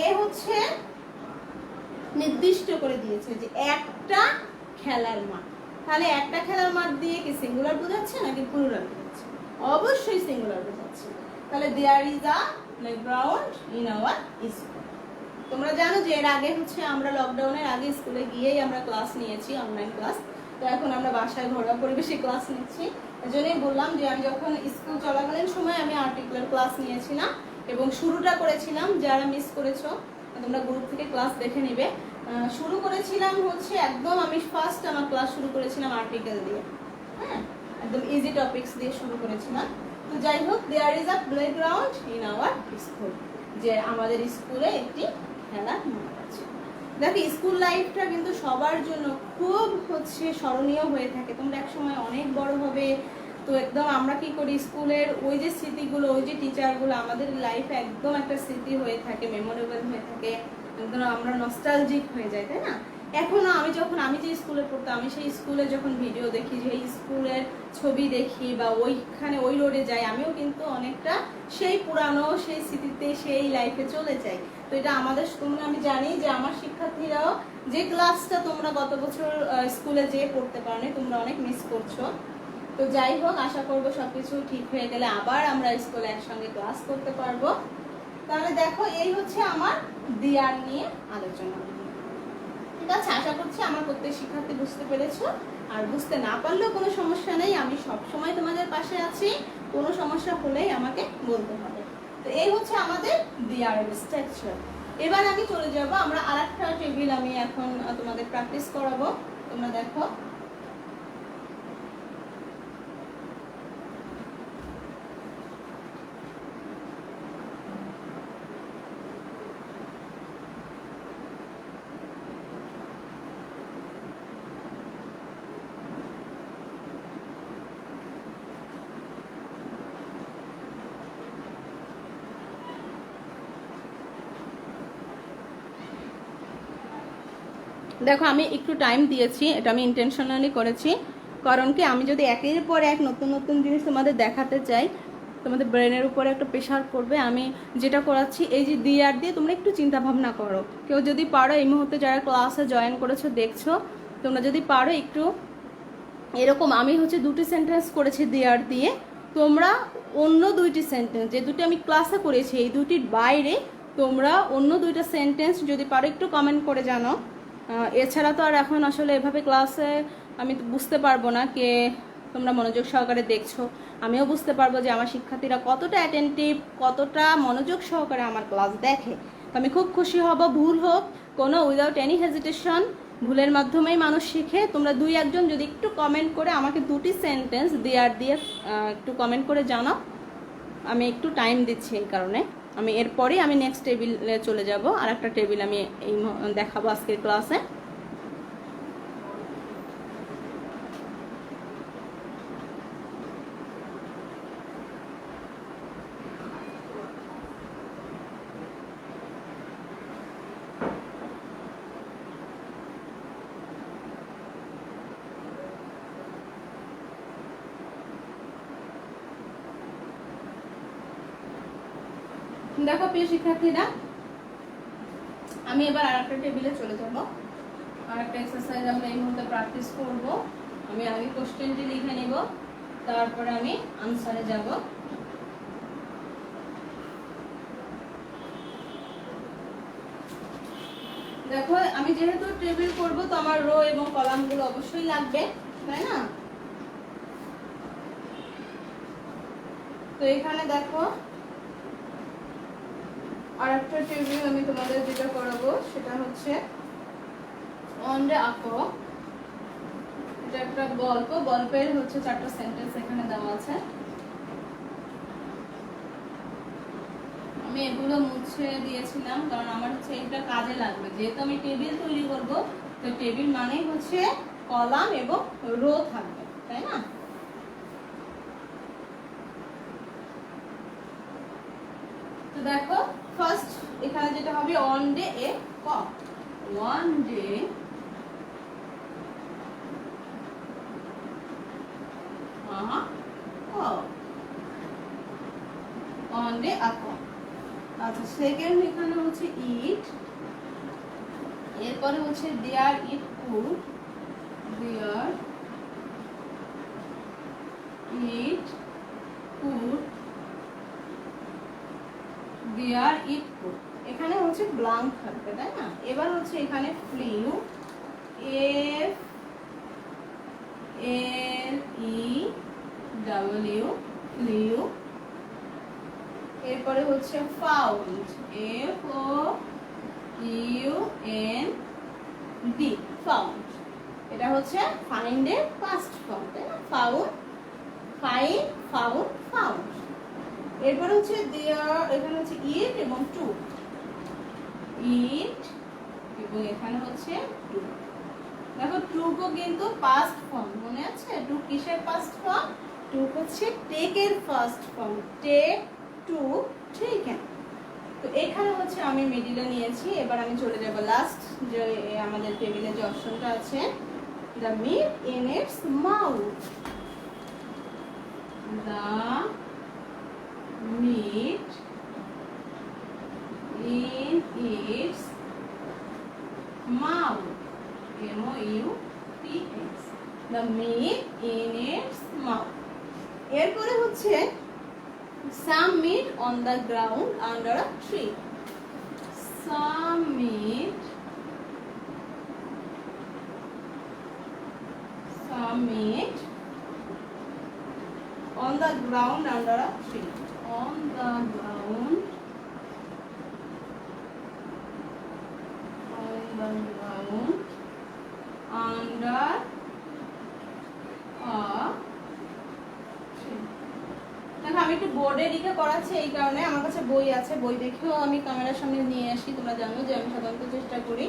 এ হচ্ছে নির্দিষ্ট করে দিয়েছে যে একটা খেলার মাঠ। তাহলে একটা খেলার মাঠ দিয়ে কি সিঙ্গুলার বোঝাচ্ছে নাকি প্লুরাল বোঝাচ্ছে? অবশ্যই সিঙ্গুলার বোঝাচ্ছে। তাহলে there is a playground in our school. তোমরা জানো যে এর আগে হচ্ছে আমরা লকডাউনের আগে স্কুলে গিয়েই আমরা ক্লাস নিয়েছি, অনলাইন ক্লাস। তো এখন আমরা বাসায় ঘরোয়া পরিবেশে ক্লাস নিচ্ছি। এজন্যই বললাম যে আমি যখন স্কুল চলাকালীন সময় আমি আর্টিকেলের ক্লাস নিয়েছিলাম এবং শুরুটা করেছিলাম। যারা মিস করেছো তোমরা গ্রুপ থেকে ক্লাস দেখে নিবে। শুরু করেছিলাম হচ্ছে একদম আমি ফার্স্ট আমার ক্লাস শুরু করেছিলাম আর্টিকেল দিয়ে, হ্যাঁ, একদম ইজি টপিকস দিয়ে শুরু করেছিলাম। তো যাই হোক, there is a playground in our school, যে আমাদের স্কুলে একটি খেলার মাঠ আছে। দেখো স্কুল লাইফটা কিন্তু সবার জন্য খুব হচ্ছে স্মরণীয় হয়ে থাকে। তোমরা একসময় অনেক বড় হবে, তো একদম আমরা কি করি, স্কুলের ওই যে স্মৃতিগুলো, ওই যে টিচারগুলো আমাদের লাইফে একদম একটা স্মৃতি হয়ে থাকে, মেমোরেবল হয়ে থাকে, একদম আমরা নস্টালজিক হয়ে যাই, তাই না? এখনো আমি যে স্কুলে পড়তাম, আমি সেই স্কুলে যখন ভিডিও দেখি, যে স্কুলের ছবি দেখি বা ওইখানে ওই রোডে যাই, আমিও কিন্তু অনেকটা সেই পুরানো সেই স্মৃতিতে সেই লাইফে চলে যাই। তো এটা আমাদের, তোমরা, আমি জানি যে আমার শিক্ষার্থীরাও যে ক্লাসটা তোমরা গত বছর স্কুলে যেয়ে পড়তে পারোনি, তোমরা অনেক মিস করছো। তো যাই হোক, আশা করবো সবকিছু ঠিক হয়ে গেলে আবার আমরা স্কুলে একসঙ্গে ক্লাস করতে পারবো। তাহলে দেখো, এই হচ্ছে আমার দিয়ার নিয়ে আলোচনা। ঠিক আছে, আশা করছি আমার প্রত্যেক শিক্ষার্থী বুঝতে পেরেছো। আর বুঝতে না পারলেও কোনো সমস্যা নেই, আমি সবসময় তোমাদের পাশে আছি, কোনো সমস্যা হলেই আমাকে বলতে হবে। তো এই হচ্ছে আমাদের দিয়ারের স্ট্রাকচার। এবার আমি চলে যাব, আমরা আরেকটা টেবিল আমি এখন তোমাদের প্র্যাকটিস করাবো। তোমরা দেখো, দেখো আমি একটু টাইম দিয়েছি, এটা আমি ইন্টেনশনালি করেছি। কারণ কি, আমি যদি একের পর এক নতুন নতুন জিনিস তোমাদের দেখাতে চাই, তোমাদের ব্রেনের উপরে একটা প্রেশার পড়বে। আমি যেটা করাচ্ছি, এই যে দিয়ার দিয়ে তোমরা একটু চিন্তা ভাবনা করো। কেউ যদি পারো, এই মুহূর্তে যারা ক্লাসে জয়েন করেছো দেখছো, তোমরা যদি পারো একটু এরকম, আমি হচ্ছে 2টি সেন্টেন্স করেছি দিয়ার দিয়ে, তোমরা অন্য 2টি সেন্টেন্স, যে দুটি আমি ক্লাসে করেছি এই দুটির বাইরে তোমরা অন্য 2টা সেন্টেন্স যদি পারো একটু কমেন্ট করে জানো। এছাড়া তো আর এখন আসলে এভাবে ক্লাসে আমি তো বুঝতে পারবো না কে তোমরা মনোযোগ সহকারে দেখছো। আমিও বুঝতে পারবো যে আমার শিক্ষার্থীরা কতটা অ্যাটেন্টিভ, কতটা মনোযোগ সহকারে আমার ক্লাস দেখে। তো আমি খুব খুশি হব, ভুল হোক কোনো, উইদাউট এনি হেজিটেশন, ভুলের মাধ্যমেই মানুষ শিখে। তোমরা 2-1জন যদি একটু কমেন্ট করে আমাকে 2টি সেন্টেন্স দেয়ার দিয়ে একটু কমেন্ট করে জানাও। আমি একটু টাইম দিচ্ছি, এই কারণে আমি এরপরেই আমি নেক্সট টেবিলে চলে যাব। আর একটা টেবিল আমি এই দেখাবো আজকের ক্লাসে। দেখো প্রিয় শিক্ষার্থীরা, আমি এবার আরেকটা টেবিলে চলে যাব। আরেকটা এক্সারসাইজ আমরা এই মুহূর্তে প্র্যাকটিস করব। আমি আগে কোশ্চেনটি লিখে নিব, তারপরে আমি আনসারে যাব। দেখো, আমি যেহেতু টেবিল করব, তো আমার রো এবং কলামগুলো অবশ্যই লাগবে, তাই না? তো এখানে দেখো আরেকটা টেবিল আমি তোমাদের যেটা করাবো সেটা হচ্ছে অন্ডে আঁকো। এটা একটা গল্প, গল্পের হচ্ছে 4টা সেন্টেন্স এখানে দেওয়া আছে। আমি এগুলো মুছে দিয়েছিলাম কারণ আমার হচ্ছে এটা কাজে লাগবে। যেহেতু আমি টেবিল তৈরি করব, তো টেবিল মানেই হচ্ছে কলাম এবং রো থাকবে, তাই না? তো দেখো, ফার্স্ট এখানে যেটা হবে, on day a cock, one day on day a cock. আচ্ছা, সেকেন্ড এখানে হচ্ছে ইট, এরপরে হচ্ছে there it could, there it could, there it could. এখানে হচ্ছে ব্লাঙ্ক থাকবে, তাই না? এবার হচ্ছে এখানে flew, F L E W, flew. এরপরে হচ্ছে found, F O U N D, found. এটা হচ্ছে ফাইন্ড এর পাস্ট ফর্ম, তাই না? Found, find, found, found. এরপর হচ্ছে দেয়ার, এখানে হচ্ছে ইট এবং টু, ইট এবং এখানে হচ্ছে টু। দেখো টুকও কিন্তু পাস্ট ফর্ম, মনে আছে? টু কিসের পাস্ট ফর্ম? টু হচ্ছে টেকের first form, take, took, taken. তো এখানে হচ্ছে আমি মিডিলে নিয়েছি। এবার আমি চলে যাব লাস্ট যে আমাদের টেবিলে যে অপশনটা আছে, the meat in its mouth, the meat in its mouth, MOUTH, the meat in its mouth। এরপরে হচ্ছে some meat on the ground under a tree, some meat on the ground under a tree, on the ground under a tree। দেখো আমি একটু বোর্ডে লিখে করাচ্ছি, এই কারণে আমার কাছে বই আছে, বই দেখেও আমি ক্যামেরার সামনে নিয়ে আসি। তোমরা জানো যে আমি সাধারণত চেষ্টা করি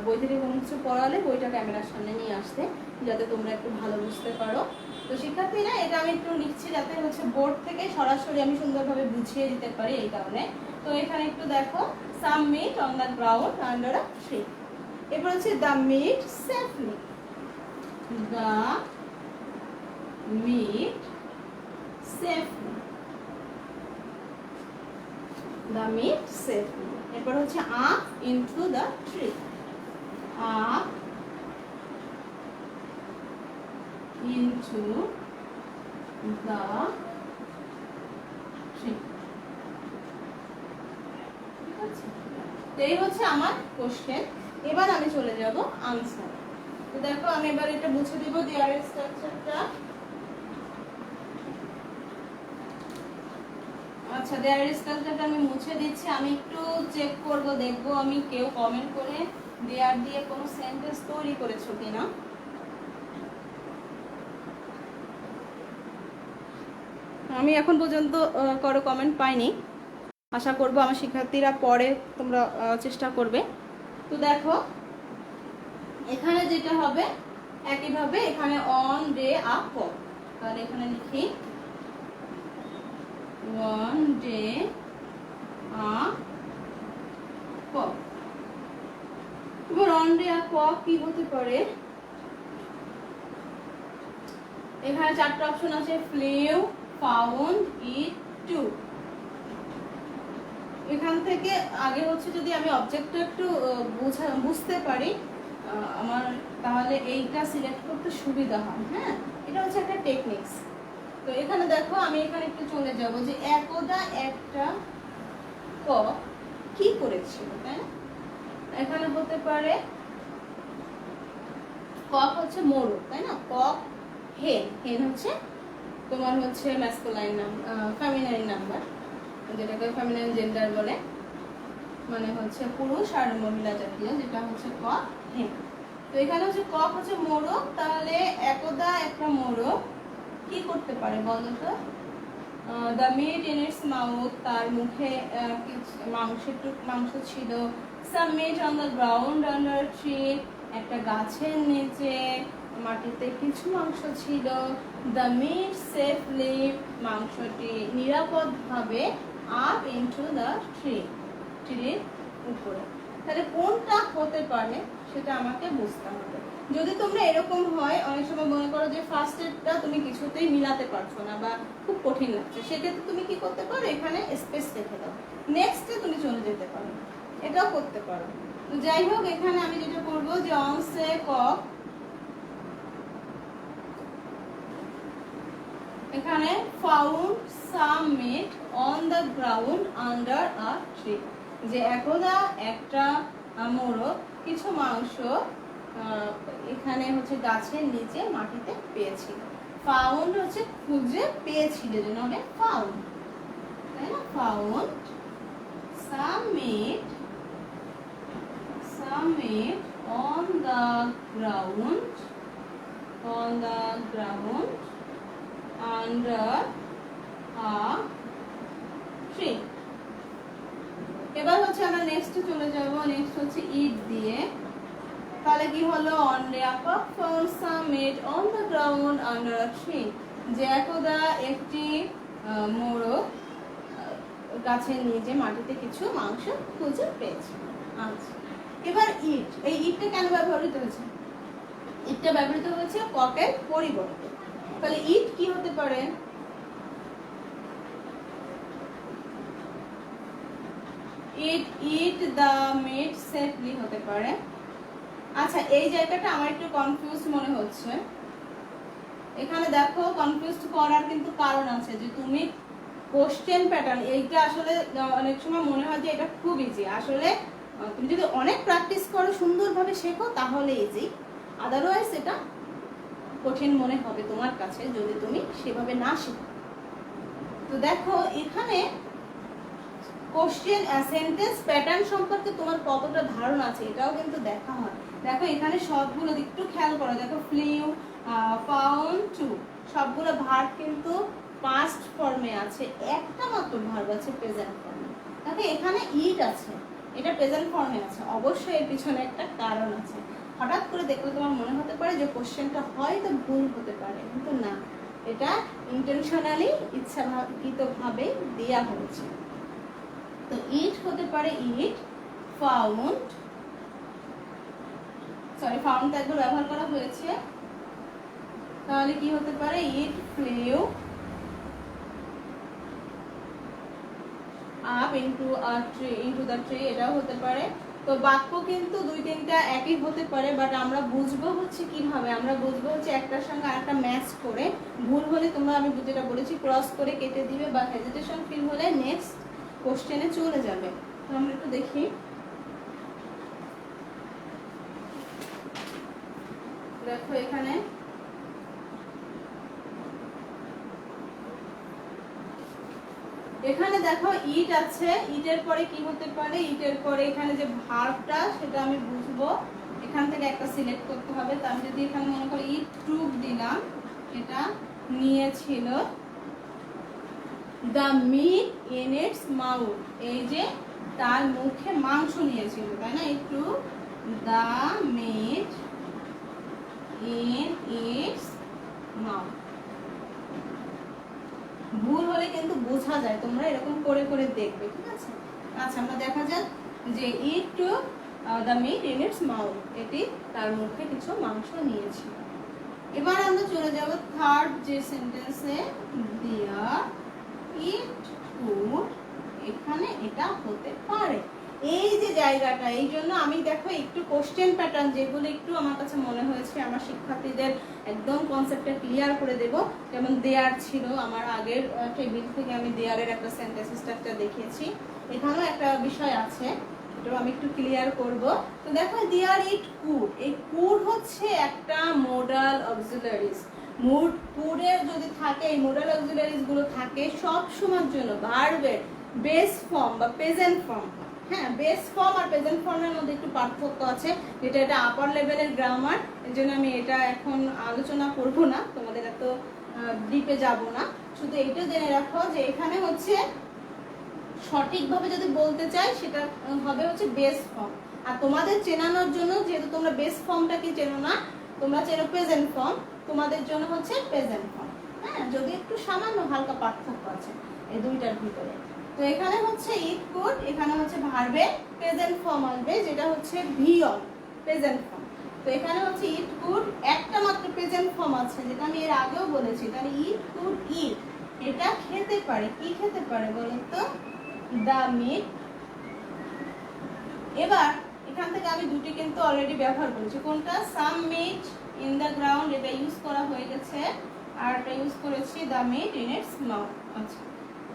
বই থেকে কোনো কিছু পড়ালে বইটা ক্যামেরার সামনে নিয়ে আসতে, যাতে তোমরা একটু ভালো বুঝতে পারো। তো শিক্ষার্থীরা এটা আমি একটু লিখছি যাতে হচ্ছে বোর্ড থেকে সরাসরি আমি সুন্দরভাবে বুঝিয়ে দিতে পারি, এই কারণে। তো এখানে একটু দেখো, some meat on the ground under a tree। এরপর হচ্ছে the meat safely, the meat safely, the meat safely। এরপর হচ্ছে up into the tree, up into the tree। ঠিক আছে, তো এই হচ্ছে আমার কোশ্চেন। এবার আমি চলে যাব আনসার। তো দেখো আমি এবার এটা মুছে দিব দেয়ার স্ট্রাকচারটা। আচ্ছা, দেয়ার স্ট্রাকচারটা আমি মুছে দিচ্ছি। আমি একটু চেক করব, দেখব আমি কেউ কমেন্ট করে দেয়ার দিয়ে কোনো সেন্টেন্স তৈরি করেছো কিনা। আমি এখন পর্যন্ত কারো কমেন্ট পাইনি, আশা করব আমার শিক্ষার্থীরা পরে তোমরা চেষ্টা করবে। তো দেখো এখানে যেটা হবে একইভাবে এখানে অন ডে আপ, তাহলে এখানে লিখি one day a cock। এবার on day a cock কি হতে পারে? এখানে চারটা অপশন আছে, flew, found, eat, to। এখান থেকে আগে হচ্ছে যদি আমি অবজেক্টটা একটু বুঝতে পারি আমার, তাহলে এইটা সিলেক্ট করতে সুবিধা হয়। হ্যাঁ, এটা হচ্ছে একটা টেকনিক্স। তো এখানে দেখো আমি এখানে একটু চলে যাব যে একদা একটা কক কি করেছিল, তাই না? এখানে হতে পারে কক হচ্ছে মোরগ, তাই না? কক হেন, হেন হচ্ছে তোমার হচ্ছে ম্যাসকুলাইন ফেমিনাইন নাম্বার, যেটাকে ফেমিনাইন জেন্ডার বলে, মানে হচ্ছে পুরুষ আর মহিলা জাতীয়, যেটা হচ্ছে কক হেন। তো এখানে হচ্ছে কক হচ্ছে মোরগ, তাহলে একদা একটা মোরগ কি করতে পারে বলো তো? The meat in its mouth, তার মুখে মাংস ছিল। Some meat on the ground under tree, একটা গাছের নিচে মাটিতে কিছু মাংস ছিল। দ্য মিট সেফলি, মাংসটি নিরাপদভাবে আপ ইনটু দ্য ট্রি, ট্রির উপরে। তাহলে কোনটা হতে পারে সেটা আমাকে বুঝতে হবে। যদি তোমরা এরকম হয়, অনেক সময় মনে করো যে ফার্স্ট এডটা তুমি কিছুতেই মিলাতে পারছো না বা খুব কঠিন লাগছে, সেক্ষেত্রে তুমি কি করতে পারো, এখানে স্পেস রেখে দাও, নেক্সটে তুমি চলে যেতে পারো, এটাও করতে পারো। তো যাই হোক, এখানে আমি যেটা করবো যে অন সে কক, এখানে found some meat on the ground under a tree, যে একদা একটা মোরগ কিছু মাংস এখানে হচ্ছে গাছের নিচে মাটিতে পেয়েছিল। ফাউন্ড হচ্ছে খুঁজে পেয়েছিল, যেন হবে ফাউন্ড, তাই না? Found some meat on the ground under a tree. এবার হচ্ছে আমরা নেক্সট চলে যাব, নেক্সট হচ্ছে ইট দিয়ে। তাহলে কি হলো, on a puck found some meat on the ground under a tree, যে একদা একটি মোরগ গাছের নিচে মাটিতে কিছু মাংস খুঁজে পেয়েছে। আচ্ছা, এবার ইট, এই ইটটা কেন ব্যবহৃত হয়েছে? ইটটা ব্যবহৃত হয়েছে পকের পরিবর্তে। তাহলে ইট কি হতে পারে? ইট দ্য মিট সেফলি হতে পারে। আচ্ছা, এই জায়গাটা আমার একটু কনফিউজ মনে হচ্ছে। এখানে দেখো, কনফিউজ করার কিন্তু কারণ আছে, যে তুমি কোশ্চেন প্যাটার্ন, এইটা আসলে অনেক সময় মনে হয় যে এটা খুব ইজি। আসলে তুমি যদি অনেক প্র্যাকটিস করো, সুন্দরভাবে শেখো, তাহলে ইজি। আদারওয়াইজ এটা কঠিন মনে হবে তোমার কাছে যদি তুমি সেভাবে না শেখো। তো দেখো, এখানে কোশ্চেন সেন্টেন্স প্যাটার্ন সম্পর্কে তোমার কতটা ধারণা আছে এটাও কিন্তু দেখা হয়। দেখো এখানে সবগুলো একটু খেয়াল করো, দেখো ফ্লিউ, ফাউন্ড, টু, সবগুলো ভার্ব কিন্তু পাস্ট ফর্মে আছে, একটা মাত্র ভার্ব আছে প্রেজেন্ট ফর্মে। দেখো এখানে ইট আছে, এটা প্রেজেন্ট ফর্মে আছে, অবশ্যই এর পিছনে একটা কারণ আছে। হঠাৎ করে দেখলে তোমার মনে হতে পারে যে কোশ্চেনটা হয়তো ভুল হতে পারে, কিন্তু না, এটা ইন্টেনশনালি ইচ্ছাকৃতভাবে দেয়া হয়েছে। তো ইট হতে পারে ইট, ফাউন্ড, ফাউন্ড একবার ব্যবহার করা হয়েছে, তাহলে কি হতে পারে, ইট ফ্লেউ আপ ইনটু দ্য ট্রি, এটাও হতে পারে। তো বাক্য কিন্তু দুই তিনটা একই হতে পারে, বাট আমরা বুঝবো হচ্ছে কিভাবে, আমরা বুঝবো হচ্ছে একটার সঙ্গে আরেকটা ম্যাচ করে। ভুল হলে তোমরা, আমি যেটা বলেছি, ক্রস করে কেটে দিবে, বা হেজিটেশন ফিল হলে নেক্সট কোশ্চেনে চলে যাবে। তো আমরা একটু দেখি, দেখো এখানে দেখো ইট আছে, ইটের পরে কি হতে পারে, ইটের পরে এখানে যে ভার্বটা সেটা আমি বুঝবো, এখান থেকে একটা সিলেক্ট করতে হবে। তো আমি যদি এখানে মনে করি ইট টুক দিলাম, এটা নিয়েছিল the meat in its mouth, এই যে তার মুখে মাংস নিয়েছিল, তাই না? It took the meat in its mouth. ভুল হলে কিন্তু বোঝা যায়, তোমরা এরকম করে করে দেখবে, ঠিক আছে? আচ্ছা, আমরা দেখা যাক যে it took the meat in its mouth, এটি তার মুখে কিছু মাংস নিয়েছিল। এবার আমরা চলে যাব থার্ড যে সেন্টেন্সে, দেয়ার ইট কুড, এখানে এটা হতে পারে। এই যে জায়গাটা, এই জন্য আমি দেখো একটু কোশ্চেন প্যাটার্ন যেগুলো একটু আমার কাছে মনে হয়েছে আমার শিক্ষার্থীদের একদম কনসেপ্টটা ক্লিয়ার করে দেব। যেমন দেয়ার ছিল, আমার আগের টেবিল থেকে আমি দেয়ারের একটা সেন্টেন্স স্ট্রাকচার দেখিয়েছি, এখানেও একটা বিষয় আছে, এটাও আমি একটু ক্লিয়ার করব। তো দেখো, দেয়ার ইট কুড, এই কুড হচ্ছে একটা মোডাল অক্সিলারিজ। কুডের যদি থাকে, এই মোডাল অক্সিলারিজ গুলো থাকে সব সময়ের জন্য ভার্বের বেস ফর্ম বা প্রেজেন্ট ফর্ম। হ্যাঁ, বেস ফর্ম আর প্রেজেন্ট ফর্মের মধ্যে একটু পার্থক্য আছে, যেটা এটা আপার লেভেলের গ্রামার, এর জন্য আমি এটা এখন আলোচনা করব না, তোমাদের এত ডিপে যাব না। শুধু এইটা জেনে রাখো যে এখানে হচ্ছে সঠিকভাবে যদি বলতে চাই সেটা হবে হচ্ছে বেস ফর্ম। আর তোমাদের চেনানোর জন্য, যেহেতু তোমরা বেস ফর্মটা কি চেনো না, তোমরা চেনো প্রেজেন্ট ফর্ম, তোমাদের জন্য হচ্ছে প্রেজেন্ট ফর্ম। হ্যাঁ, যদি একটু সামান্য হালকা পার্থক্য আছে এই দুইটার ভিতরে। তো এখানে হচ্ছে ইট কুড, এখানে হচ্ছে ভার্বে প্রেজেন্ট ফর্ম আসবে, যেটা হচ্ছে ভি অন, প্রেজেন্ট ফর্ম। তো এখানে হচ্ছে ইট কুড, একটা মাত্র প্রেজেন্ট ফর্ম আছে, যেটা আমি এর আগেও বলেছি। তাহলে ইট কুড ইট, এটা খেতে পারে, কি খেতে পারে বলো তো, দ্য মিট। এবার এখান থেকে আমি দুটি কিন্তু অলরেডি ব্যবহার করেছি, কোনটা, some meat in the ground, এটা ইউজ করা হয়ে গেছে, আর এটা ইউজ করেছি the meat in its mouth.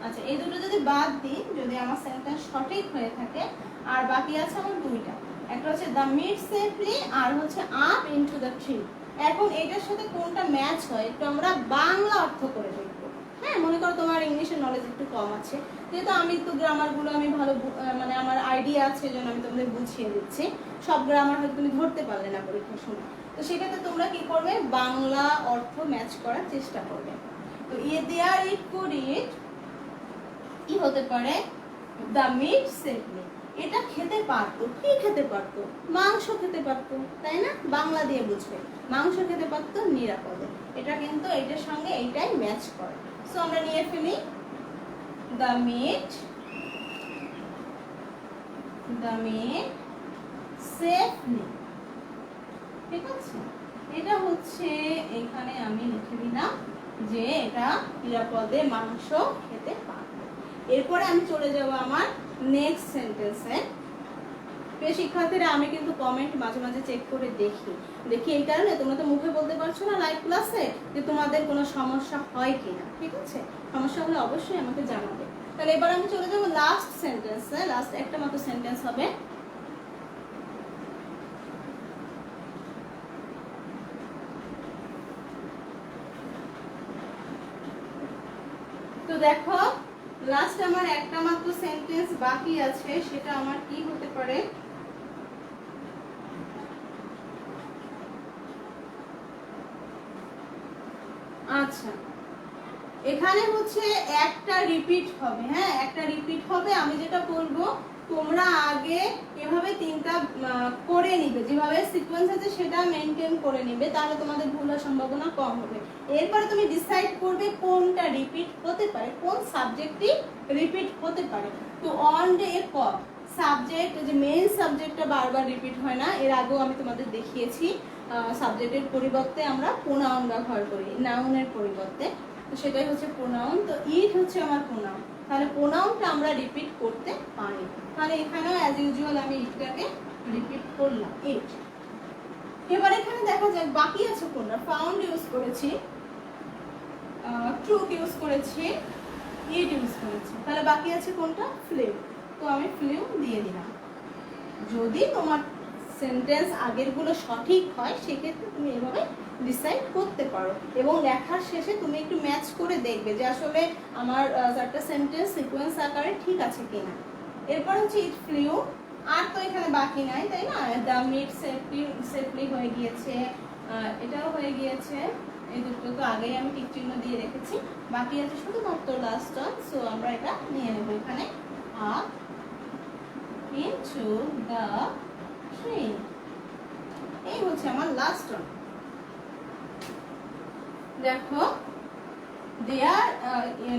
আচ্ছা, এই দুটো যদি বাদ দিই, যদি আমার সেন্টেন্স সঠিক হয়ে থাকে, আর বাকি আছে আমার দুইটা, একটা হচ্ছে দ্য মিট সেফলি, আর হচ্ছে আপ ইনটু দ্য ট্রি। এখন এটার সাথে কোনটা ম্যাচ হয় একটু আমরা বাংলা অর্থ করে দেখবো। হ্যাঁ, হ্যাঁ, মনে করো তোমার ইংলিশের নলেজ একটু কম আছে, যেহেতু আমি তো গ্রামারগুলো আমি ভালো মানে আমার আইডিয়া আছে, জন্য আমি তোমাদের বুঝিয়ে দিচ্ছি। সব গ্রামার হয়তো তুমি ধরতে পারলে না পরীক্ষার সময়, তো সেক্ষেত্রে তোমরা কি করবে, বাংলা অর্থ ম্যাচ করার চেষ্টা করবে। তো দেয়ার ইট কুড ইট কি হতে পারে, দ্য মিট সেফলি, এটা খেতে পারতো, কি খেতে পারতো, মাংস খেতে পারতো, তাই না, বাংলা দিয়ে বুঝবে, মাংস খেতে পারতো নিরাপদে, এটা কিন্তু এইটার সঙ্গে এইটাই ম্যাচ করে। সো আমরা নিয়ে ফেলি দ্য মিট সেফলি, ঠিক আছে। এটা হচ্ছে এখানে আমি লিখে দিলাম যে এটা নিরাপদে মাংস খেতে পারতো। এরপরে আমি চলে যাব আমার নেক্সট সেন্টেন্সে। প্রিয় শিক্ষার্থীরা, আমি কিন্তু কমেন্ট মাঝে মাঝে চেক করে দেখি এই কারণে তোমরা তো মুখে বলতে পারছো না লাইভ ক্লাসে যে তোমাদের কোনো সমস্যা হয় কিনা, ঠিক আছে। সমস্যা হলে অবশ্যই আমাকে জানাবে। তাহলে এবার আমি চলে যাবো লাস্ট সেন্টেন্সে, লাস্ট একটা মাত্র সেন্টেন্স হবে। তো দেখো, লাস্ট আমার একটা মাত্র সেন্টেন্স বাকি আছে, সেটা আমার কি হতে পারে, আচ্ছা এখানে হচ্ছে একটা রিপিট হবে, হ্যাঁ একটা রিপিট হবে। আমি যেটা বলবো তোমরা আগে এভাবে তিনটা করে নিবে, যেভাবে সিকোয়েন্স আছে সেটা মেনটেন করে নিবে, তাহলে তোমাদের ভুল হওয়ার সম্ভাবনা কম হবে। এরপরে তুমি ডিসাইড করবে কোনটা রিপিট হতে পারে, কোন সাবজেক্টটি রিপিট হতে পারে। তো অন ডে এর পর সাবজেক্ট, যে মেইন সাবজেক্টটা বারবার রিপিট হয় না, এর আগেও আমি তোমাদের দেখিয়েছি সাবজেক্টের পরিবর্তে আমরা প্রোনাউন ব্যবহার করি, নাউনের পরিবর্তে, তো সেটাই হচ্ছে প্রোনাউন। তো ইট হচ্ছে আমার প্রোনাউন, তাহলে প্রোনাউনটা আমরা রিপিট করতে পারি। তাহলে এখানেও অ্যাজ ইউজুয়াল আমি ইটটাকে রিপিট করলাম, ইট। এবার এখানে দেখা যাক বাকি আছে কোনটা। ফাউন্ড ইউজ করেছি, ট্রুথ ইউজ করেছি, ইট ইউজ করেছি, তাহলে বাকি আছে কোনটা, ফ্লিউ। তো আমি ফ্লিউ দিয়ে দিলাম। যদি তোমার সেন্টেন্স আগেরগুলো সঠিক হয় সেক্ষেত্রে তুমি এভাবে ডিসাইড করতে পারো, এবং লেখার শেষে তুমি একটু ম্যাচ করে দেখবে যে আসলে আমার চারটা সেন্টেন্স সিকোয়েন্স আকারে ঠিক আছে কিনা। এরপর হচ্ছে ইট ফ্লিউ, আর তো এখানে বাকি নাই, তাই না, দ্য মিট সেফলি হয়ে গিয়েছে, এটাও হয়ে গিয়েছে, এই দুটো তো আগেই আমি টিক চিহ্ন দিয়ে রেখেছি। বাকি আছে শুধুমাত্র লাস্ট ওয়ান, সো আমরা এটা নিয়ে নেব এখানে, আপ into the tree, এই হচ্ছে আমার লাস্ট ওয়ান। দেখো দেয়ার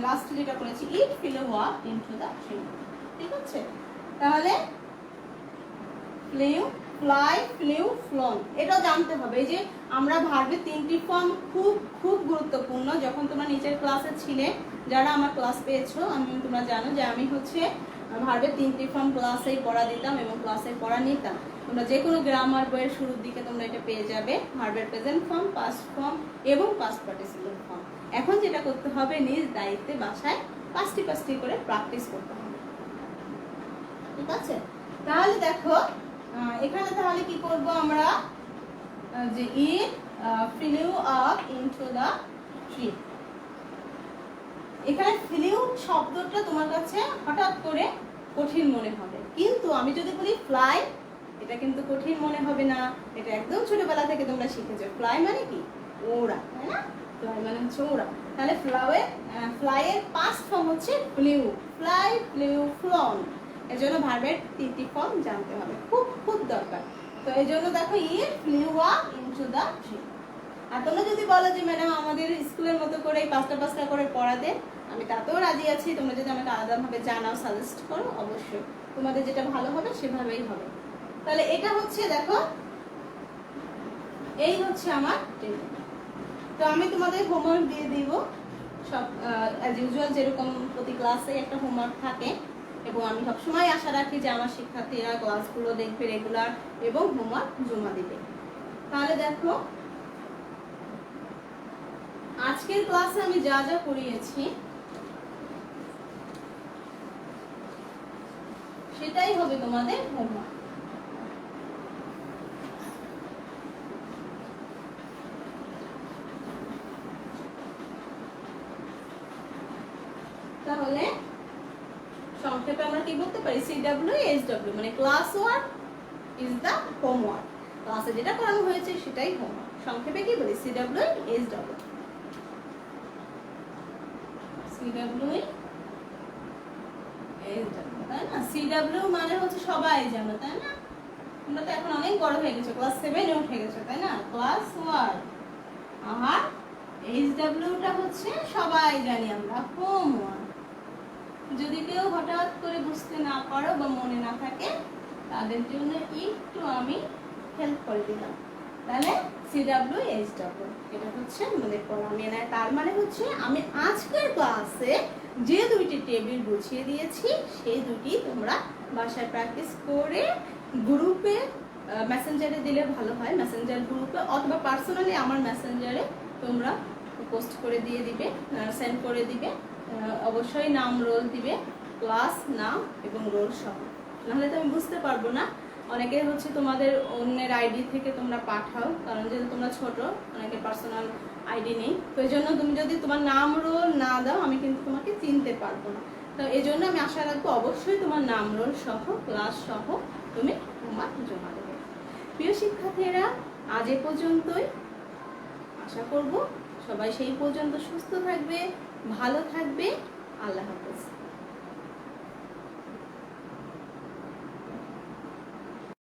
লাস্ট যেটা করেছি, it flew up into the tree, ঠিক আছে। তাহলে ফ্লিউ, ফ্লাই, ফ্লিউ, ফ্লোন, এটাও জানতে হবে। এই যে আমরা ভার্বের তিনটি ফর্ম খুব খুব গুরুত্বপূর্ণ। যখন তোমরা নিচের ক্লাসে ছিলে, যারা আমার ক্লাস পেয়েছো, তোমরা জানো যে আমি হচ্ছে ভার্বের তিনটি ফর্ম ক্লাসেই পড়া দিতাম এবং ক্লাসে পড়া নিতাম। তোমরা যে কোনো গ্রামার বইয়ের শুরুর দিকে তোমরা এটা পেয়ে যাবে, ভার্বের প্রেজেন্ট ফর্ম, পাস্ট ফর্ম এবং পাস্ট পার্টিসিপল ফর্ম। এখন যেটা করতে হবে, নিজ দায়িত্বে বাসায় পাঁচটি করে প্র্যাকটিস করতে হবে, ঠিক আছে। তাহলে দেখো এখানে তাহলে কি করব আমরা, যে it flew up into the tree. এখানে ফ্লিউ শব্দটা তোমার কাছে হঠাৎ করে কঠিন মনে হবে, কিন্তু আমি যদি বলি ফ্লাই, এটা কিন্তু কঠিন মনে হবে না, এটা একদম ছোটবেলা থেকে তোমরা শিখেছো। ফ্লাই মানে কি, ওড়া, তাই না, ফ্লাই মানে হচ্ছে ওড়া। তাহলে ফ্লাইয়ের পাস্ট ফর্ম হচ্ছে ফ্লিউ, ফ্লাই, ফ্লিউ, ফ্লন। এর জন্য ভার্বের তিনটি ফর্ম জানতে হবে, খুব খুব দরকার। তো এই জন্য দেখো, it flew up into the tree. আর তোমরা যদি বলো যে ম্যাডাম আমাদের স্কুলের মতো করে পাঁচটা করে পড়াতে, আমি তাতেও রাজি আছি। তোমরা যদি আমাকে আলাদাভাবে জানাও, সাজেস্ট করো, অবশ্যই তোমাদের যেটা ভালো হবে সেভাবেই হবে। তাহলে এটা হচ্ছে দেখো, এই হচ্ছে আমার টেবিল। তো আমি তোমাদের হোমওয়ার্ক দিয়ে দিব সব অ্যাজ ইউজুয়াল, যেরকম প্রতি ক্লাসে একটা হোমওয়ার্ক থাকে, এবং আমি সবসময় আশা রাখি যে আমার শিক্ষার্থীরা ক্লাসগুলো দেখবে রেগুলার এবং হোমওয়ার্ক জমা দিবে। তাহলে দেখো, আজকের ক্লাসে আমি যা যা করিয়েছি সেটাই হবে তোমাদের হোমওয়ার্ক। তাহলে সংক্ষেপে আমরা কি বলতে পারি, CWHW মানে class work is the homework. ক্লাসে যেটা করানো হয়েছে সেটাই হোমওয়ার্ক। সংক্ষেপে কি বলি, CWHW। তাই না? CW মানে হচ্ছে সবাই জানো, তাই না? তোমরা তো এখন অনেক বড় হয়ে গেছো, ক্লাস 7 এ উঠে গেছো, তাই না? Class work. আর HW টা হচ্ছে সবাই জানি আমরা, হোমওয়ার্ক। যদি কেউ হঠাৎ করে বুঝতে না পারো বা মনে না থাকে তাদের জন্য একটু আমি হেল্প করে দিলাম। তাহলে CWHW এটা হচ্ছে আমাদের পড়া। তার মানে হচ্ছে আমি আজকের ক্লাসে যে দুইটি টেবিল বুঝিয়ে দিয়েছি সেই দুটি তোমরা বাসায় প্র্যাকটিস করে গ্রুপে মেসেঞ্জারে দিলে ভালো হয়, মেসেঞ্জার গ্রুপে অথবা পার্সোনালি আমার মেসেঞ্জারে তোমরা পোস্ট করে দিয়ে দিবে, সেন্ড করে দিবে। অবশ্যই নাম রোল দিবে, ক্লাস নাম এবং রোল সহ, নাহলে তো আমি বুঝতে পারবো না। অনেকে হচ্ছে তোমাদের অন্যের আইডি থেকে তোমরা পাঠাও, কারণ যেহেতু তোমরা ছোট, অনেকে পার্সোনাল আইডি নেই, তো এই জন্য তুমি যদি তোমার নাম রোল না দাও আমি কিন্তু তোমাকে চিনতে পারবো না। তো এই জন্য আমি আশা রাখবো অবশ্যই তোমার নাম রোল সহ ক্লাস সহ তুমি তোমার জমা দেবে। প্রিয় শিক্ষার্থীরা, আজ এ পর্যন্তই। আশা করব সবাই সেই পর্যন্ত সুস্থ থাকবে, ভালো থাকবে। আল্লাহ হাফেজ।